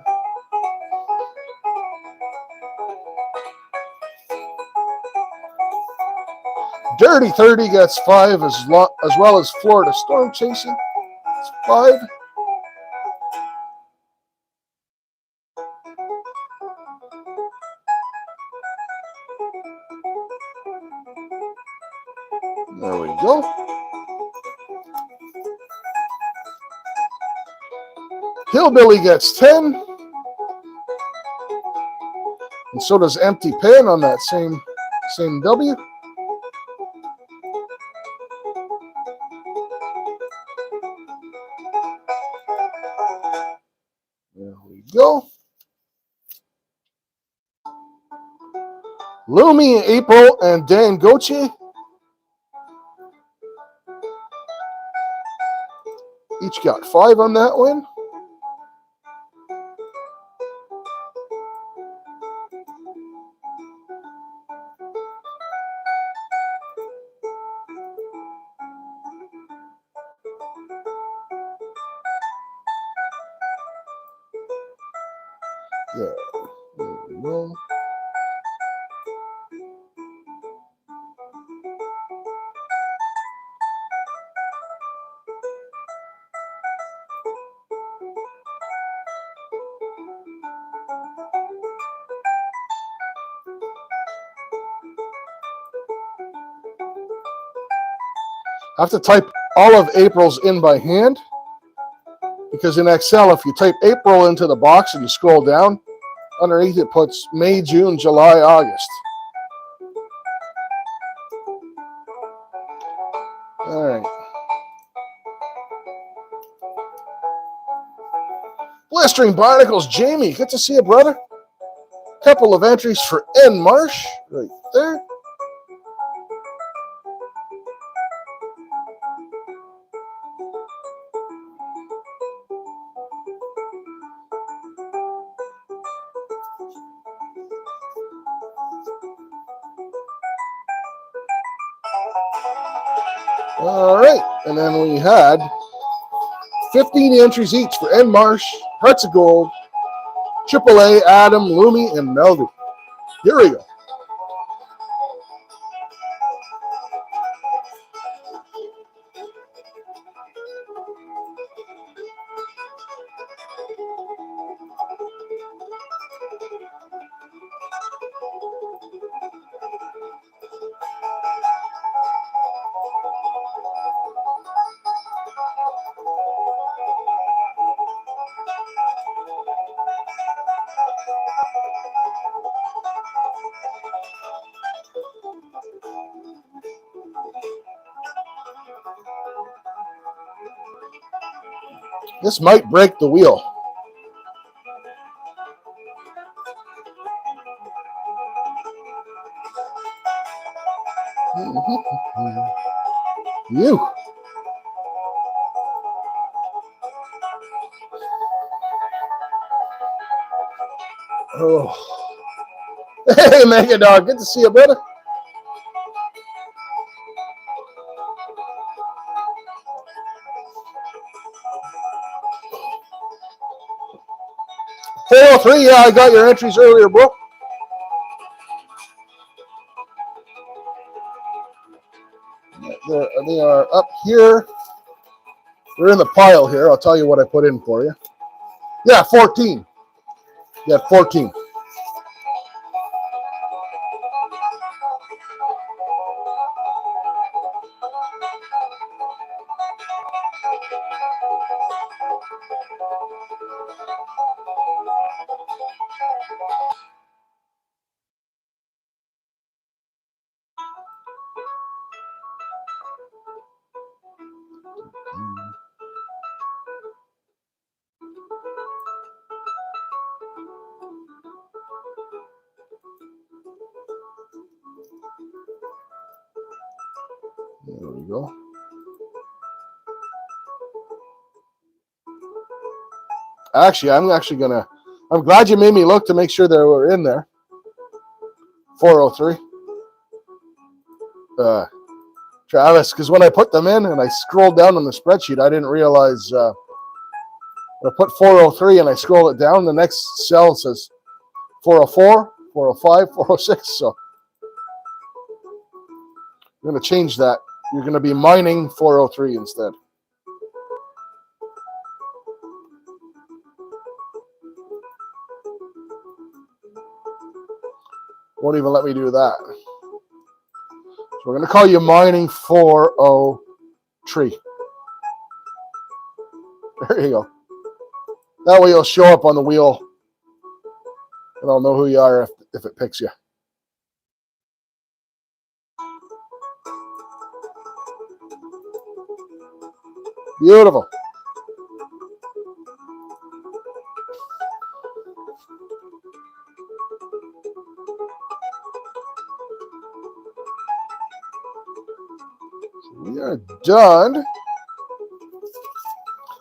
Dirty 30 gets 5 as well as Florida Storm Chasing. It's 5. There we go. Hillbilly gets 10. And so does Empty Pen on that same W. There we go. Lumi, April, and Dan Goche each got 5 on that one. There we go. I have to type all of April's in by hand because in Excel, if you type April into the box and you scroll down, underneath it puts May, June, July, August. All right. Blistering Barnacles, Jamie. Good to see you, brother. Couple of entries for N. Marsh right there. All right. And then we had 15 entries each for N. Marsh, Hearts of Gold, AAA, Adam, Loomy, and Melody. Here we go. This might break the wheel. You. Oh. Hey, Mega Dog. Good to see you, brother. $403. Yeah, I got your entries earlier, bro. They are up here. They're in the pile here. I'll tell you what I put in for you. Yeah, 14. Yeah, 14. There we go. Actually, I'm glad you made me look to make sure they were in there. 403. Travis, because when I put them in and I scrolled down on the spreadsheet, I didn't realize I put 403 and I scroll it down. The next cell says 404, 405, 406. So I'm going to change that. You're going to be mining 403 instead. Won't even let me do that. So we're going to call you mining 403. There you go. That way you'll show up on the wheel and I'll know who you are if it picks you. Beautiful. We are done.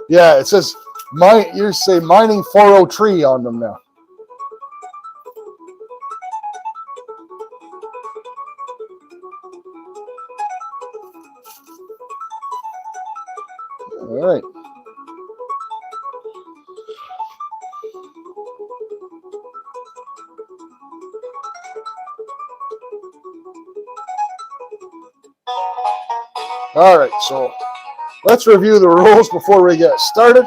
Yeah, it says you say mining 403 on them now. All right. All right, so let's review the rules before we get started.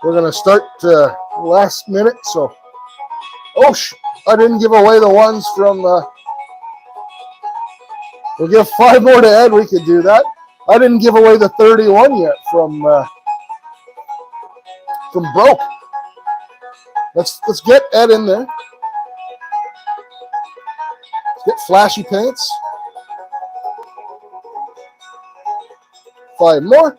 We're going to start last minute, so... Oh, I didn't give away the ones from... we'll give 5 more to Ed. We could do that. I didn't give away the 31 yet from Broke. Let's get Ed in there. Let's get flashy paints. 5 more.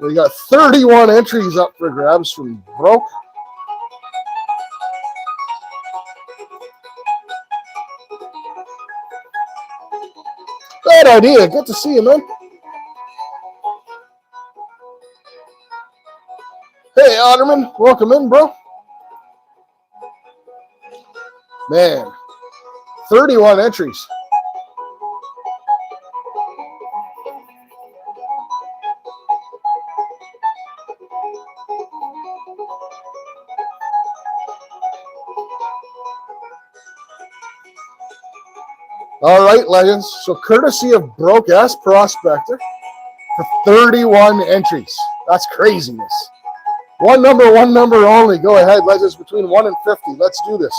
We got 31 entries up for grabs from Broke. Bad idea. Good to see you, man. Hey, Otterman. Welcome in, bro. Man, 31 entries. All right, legends. So courtesy of Broke S Prospector for 31 entries. That's craziness. One number only. Go ahead, legends, between 1 and 50. Let's do this.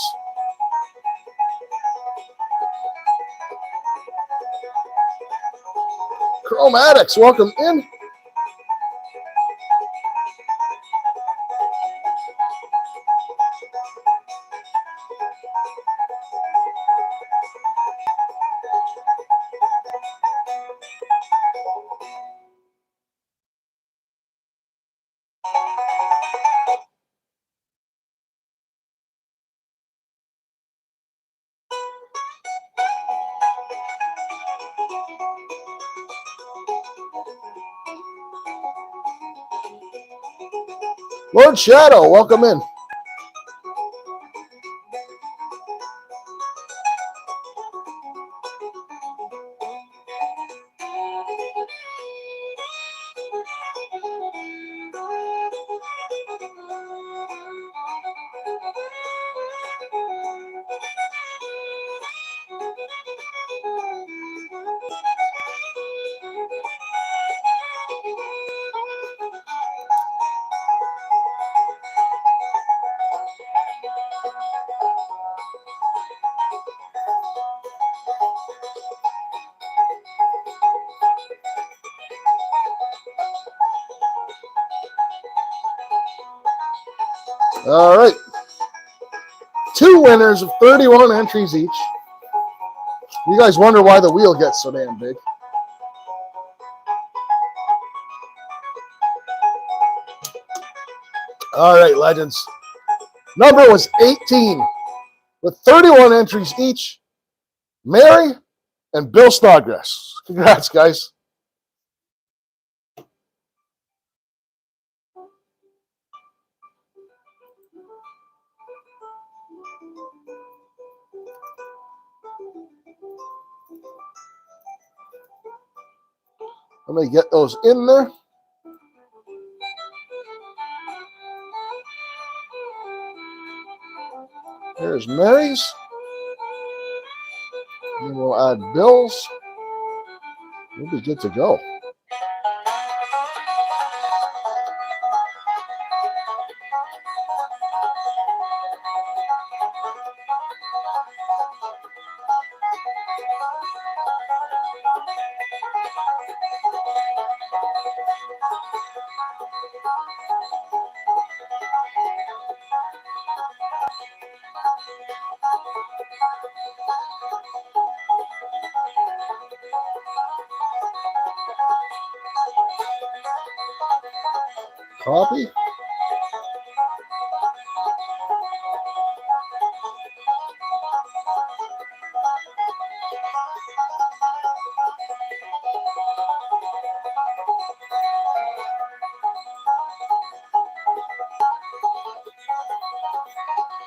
Chromatics, welcome in. Lord Shadow, welcome in. All right. 2 winners of 31 entries each. You guys wonder why the wheel gets so damn big. All right, legends. Number was 18 with 31 entries each. Mary and Bill Snodgrass. Congrats, guys. Let me get those in there. Here's Mary's. And we'll add Bill's. We'll be good to go. Copy.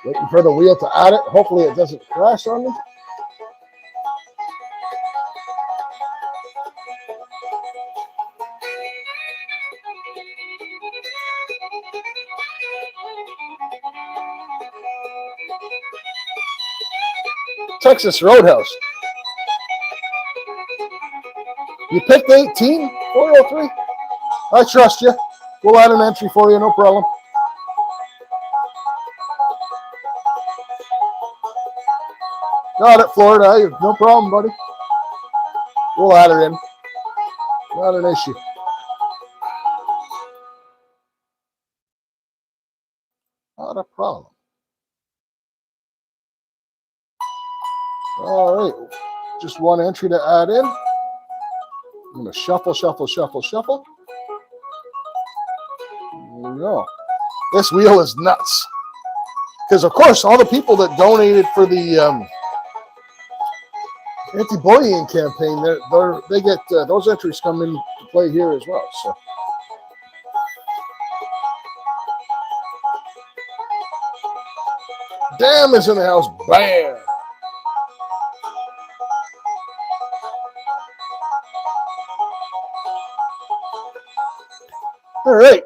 Waiting for the wheel to add it. Hopefully it doesn't crash on me. Texas Roadhouse. You picked 18, 403. I trust you. We'll add an entry for you, no problem. Got it, Florida. No problem, buddy. We'll add it in. Not an issue. Not a problem. All right. Just one entry to add in. I'm going to shuffle, shuffle, shuffle, shuffle. There we go. This wheel is nuts. Because, of course, all the people that donated for the anti-bullying campaign, they get those entries come into play here as well. So, damn is in the house. Bam. All right.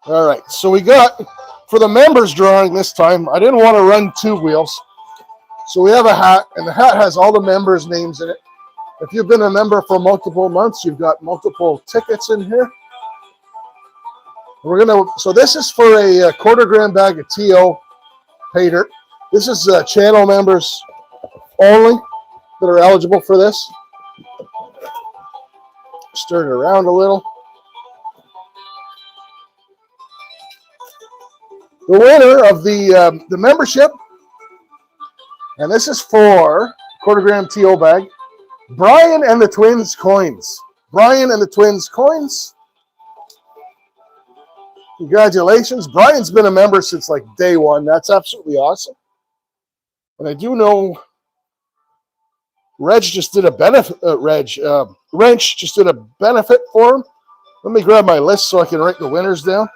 All right, so we got, for the members drawing this time, I didn't want to run two wheels. So we have a hat, and the hat has all the members' names in it. If you've been a member for multiple months, you've got multiple tickets in here. So this is for a quarter-gram bag of TO Paydirt. This is channel members only that are eligible for this. Stir it around a little. The winner of the membership, and this is for quarter-gram TO bag, Brian and the Twins coins. Brian and the Twins coins. Congratulations. Brian's been a member since like day one. That's absolutely awesome. And I do know Wrench just did a benefit for him. Let me grab my list so I can write the winners down.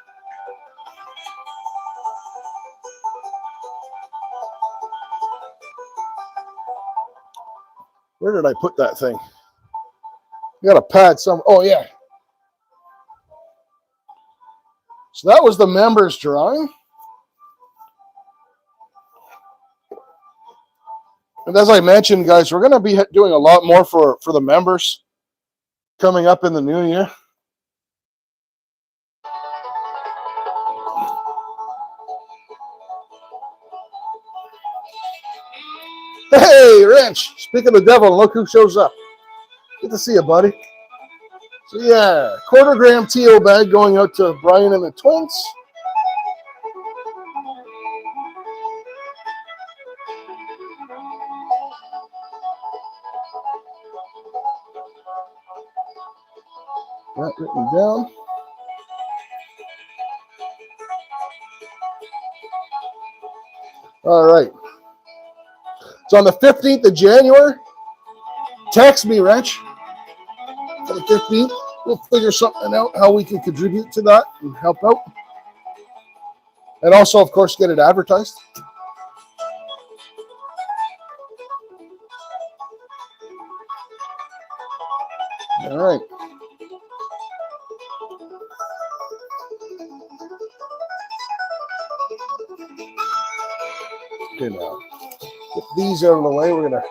Where did I put that thing? I got a pad some. Oh, yeah. So that was the members drawing. And as I mentioned, guys, we're going to be doing a lot more for the members coming up in the new year. Hey, Wrench. Speaking of the devil, look who shows up. Good to see you, buddy. So, yeah, quarter-gram TO bag going out to Brian and the Twins. That written down. All right. So on the 15th of January, text me, Wrench. For the 15th, we'll figure something out, how we can contribute to that and help out. And also, of course, get it advertised. All right. Okay, now, get these out of the way. We're going to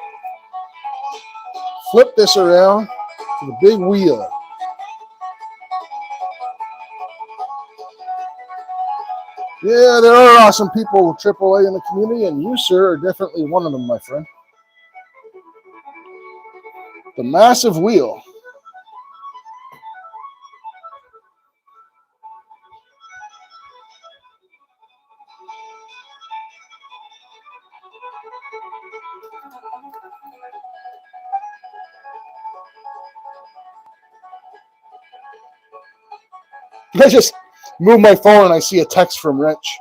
flip this around to the big wheel. Yeah, there are awesome people with AAA in the community, and you, sir, are definitely one of them, my friend. The massive wheel. I just move my phone and I see a text from Wrench.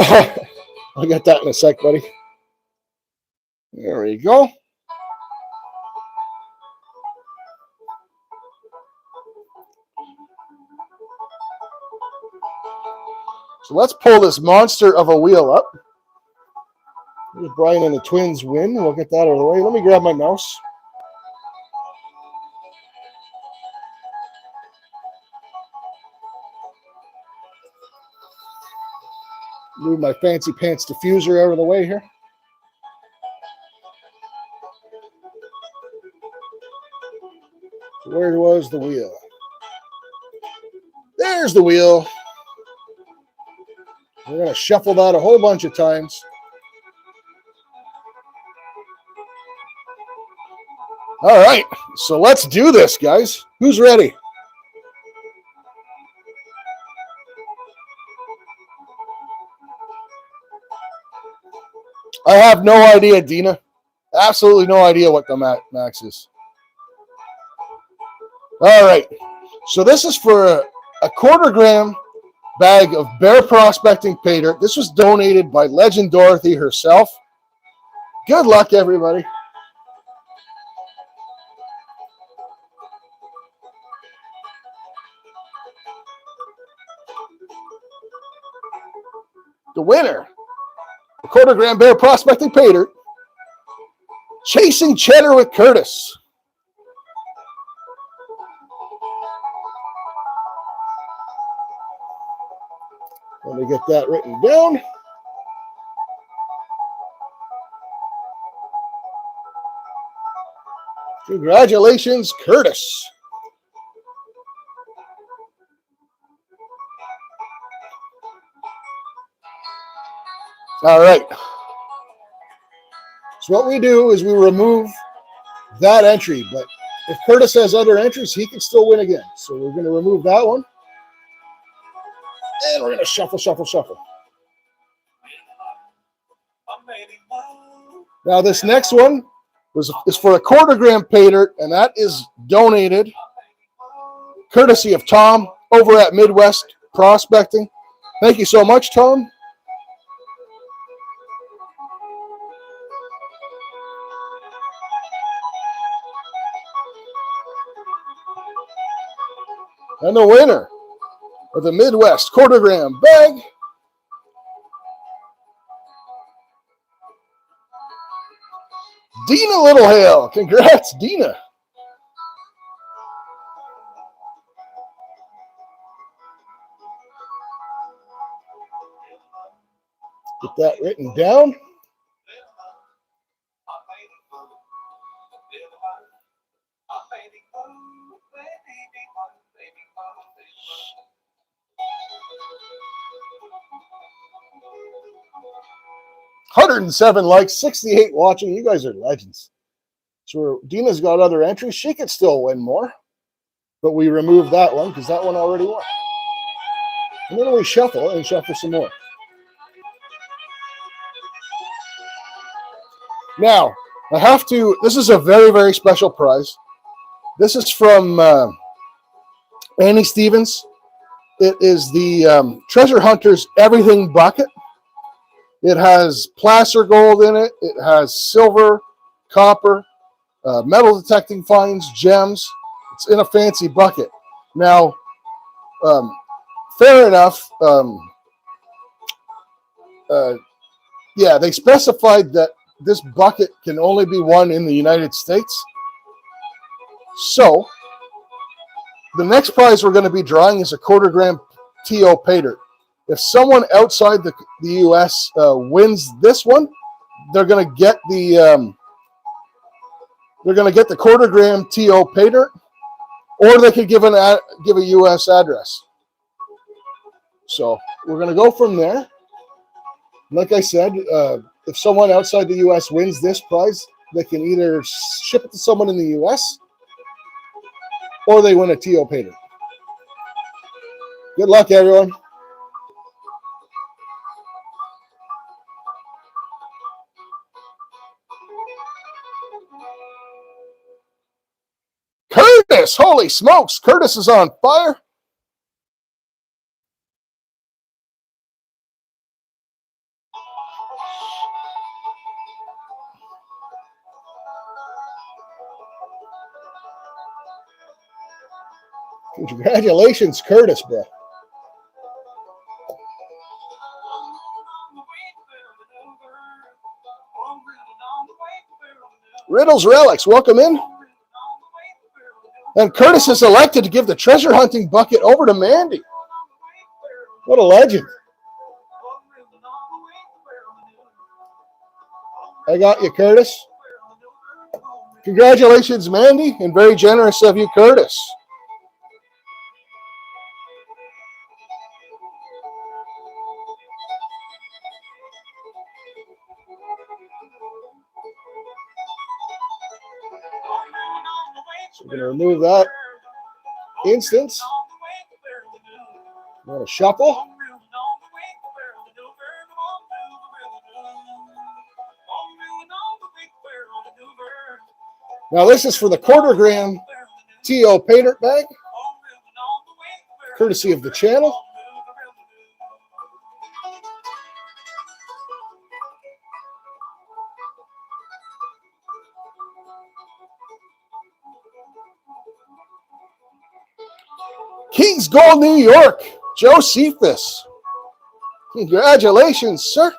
I'll get that in a sec, buddy. There we go. So let's pull this monster of a wheel up. Brian and the Twins win. We'll get that out of the way. Let me grab my mouse. Move my fancy pants diffuser out of the way here. Where was the wheel? There's the wheel. We're going to shuffle that a whole bunch of times. All right, so let's do this, guys. Who's ready? I have no idea, Dina. Absolutely no idea what the max is. All right, so this is for a quarter-gram bag of Bear Prospecting Paydirt. This was donated by Legend Dorothy herself. Good luck, everybody. The winner, a quarter-gram Bear Prospecting Paydirt, Chasing Cheddar with Curtis. Let me get that written down. Congratulations, Curtis. All right. So what we do is we remove that entry, but if Curtis has other entries, he can still win again. So we're going to remove that one. And we're going to shuffle, shuffle, shuffle. Now this next one is for a quarter-gram Paydirt, and that is donated courtesy of Tom over at Midwest Prospecting. Thank you so much, Tom. And the winner of the Midwest quarter-gram bag, Dina Littlehale. Congrats, Dina. Get that written down. $107 likes, 68 watching. You guys are legends. So Dina's got other entries. She could still win more, but we removed that one because that one already won. And then we shuffle and shuffle some more. Now, I have to, this is a very, very special prize. This is from Annie Stevens. It is the Treasure Hunters Everything Bucket. It has placer gold in it. It has silver, copper, metal detecting finds, gems. It's in a fancy bucket. Now, fair enough. Yeah, they specified that this bucket can only be won in the United States. So, the next prize we're going to be drawing is a quarter-gram TO Paydirt. If someone outside the U.S. Wins this one, they're going to get the quarter-gram TO Paydirt, or they could give a U.S. address. So we're going to go from there. Like I said, if someone outside the U.S. wins this prize, they can either ship it to someone in the U.S. or they win a TO Paydirt. Good luck, everyone. Curtis, holy smokes, Curtis is on fire. Congratulations, Curtis, bro. Riddles Relics, welcome in. And Curtis is elected to give the treasure hunting bucket over to Mandy. What a legend. I got you, Curtis. Congratulations, Mandy, and very generous of you, Curtis. So we're going to remove that instance. I'm going to shuffle. Now this is for the quarter-gram T.O. Paydirt bag, courtesy of the channel. Kings Gold, New York, Josephus. Congratulations, sir.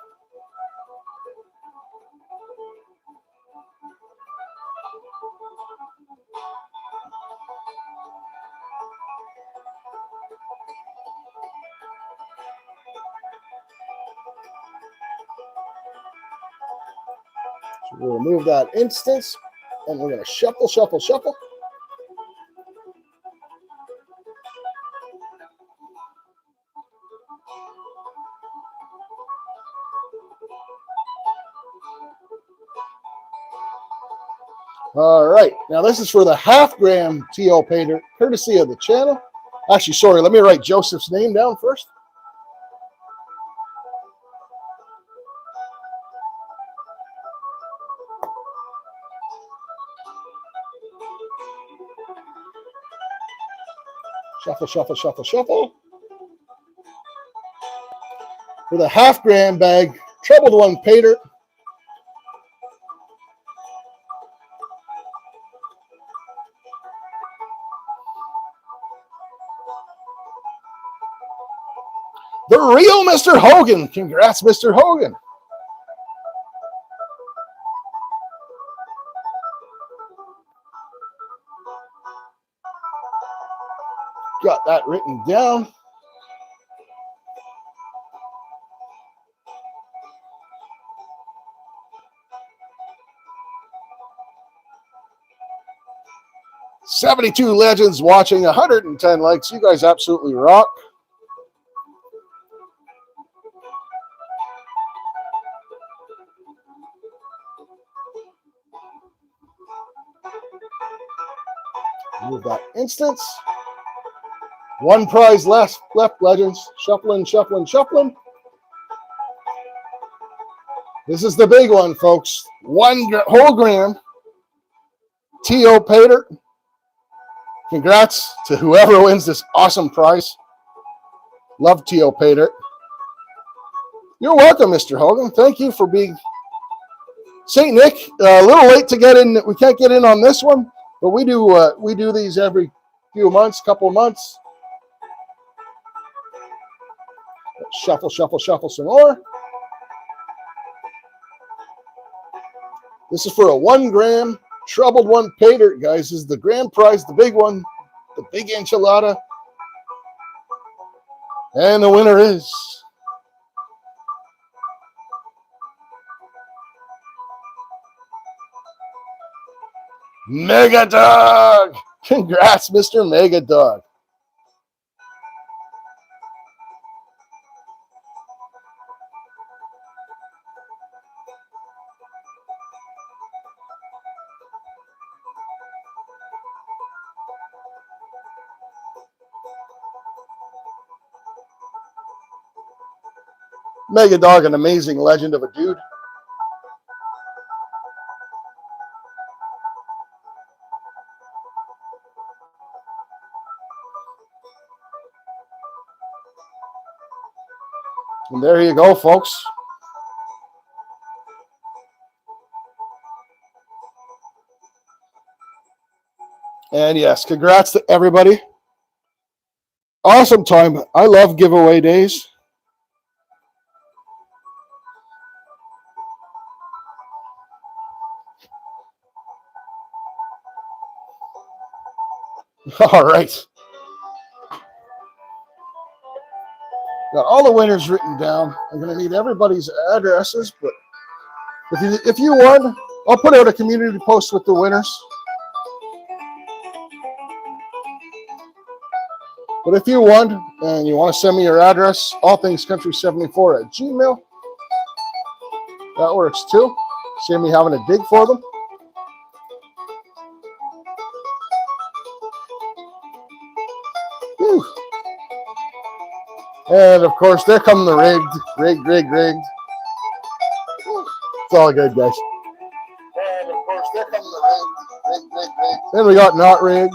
So we'll remove that instance, and we're going to shuffle, shuffle, shuffle. All right, now this is for the half-gram T.O. Paydirt, courtesy of the channel. Actually, sorry, let me write Joseph's name down first. Shuffle, shuffle, shuffle, shuffle. For the half-gram bag, Troubled One Paydirt. The real Mr. Hogan. Congrats, Mr. Hogan. Got that written down. $72 legends watching, 110 likes. You guys absolutely rock. Move that instance. One prize left, legends. Shuffling, shuffling, shuffling. This is the big one, folks. One whole gram. T.O. Paydirt. Congrats to whoever wins this awesome prize. Love T.O. Paydirt. You're welcome, Mr. Hogan. Thank you for being... St. Nick, a little late to get in. We can't get in on this one, but we do these every few months, couple of months. Shuffle, shuffle, shuffle some more. This is for a 1 gram Troubled One Paydirt, guys. This is the grand prize, the big one, the big enchilada. And the winner is Mega Dog. Congrats, Mr. Mega Dog. Mega Dog, an amazing legend of a dude. And there you go, folks. And yes, congrats to everybody. Awesome time. I love giveaway days. All right. Got all the winners written down. I'm going to need everybody's addresses, but if you won, I'll put out a community post with the winners. But if you won and you want to send me your address, allthingscountry74@gmail. That works too. Save me having to dig for them. Whew. And of course, there come the rigged. It's all good, guys. And of course, there come the rigged. Then we got not rigged.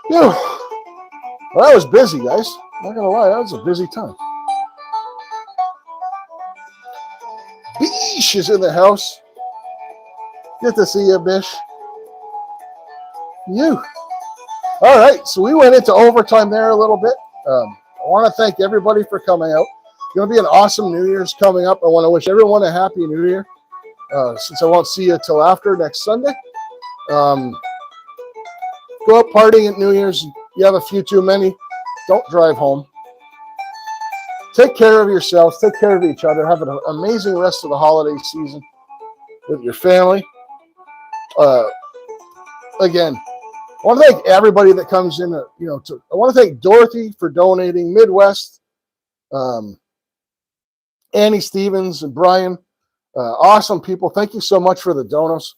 Whew. Well, that was busy, guys. Not gonna lie, that was a busy time. Bish is in the house. Good to see you, Bish. You. All right, so we went into overtime there a little bit. I want to thank everybody for coming out. It's going to be an awesome New Year's coming up. I want to wish everyone a happy New Year. Since I won't see you till after next Sunday. Go out partying at New Year's. You have a few too many. Don't drive home. Take care of yourselves. Take care of each other. Have an amazing rest of the holiday season with your family. Again, I want to thank everybody that comes in. I want to thank Dorothy for donating, Midwest, Annie Stevens and Brian, awesome people. Thank you so much for the donos.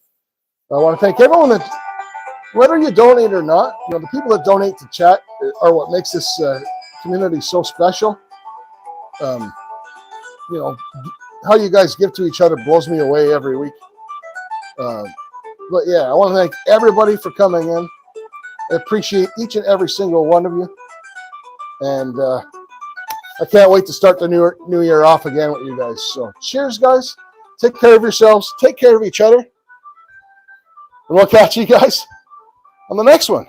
I want to thank everyone that, whether you donate or not, the people that donate to chat are what makes this community so special. How you guys give to each other blows me away every week. But yeah, I want to thank everybody for coming in. I appreciate each and every single one of you. And I can't wait to start the new year off again with you guys. So cheers, guys. Take care of yourselves. Take care of each other. And we'll catch you guys on the next one.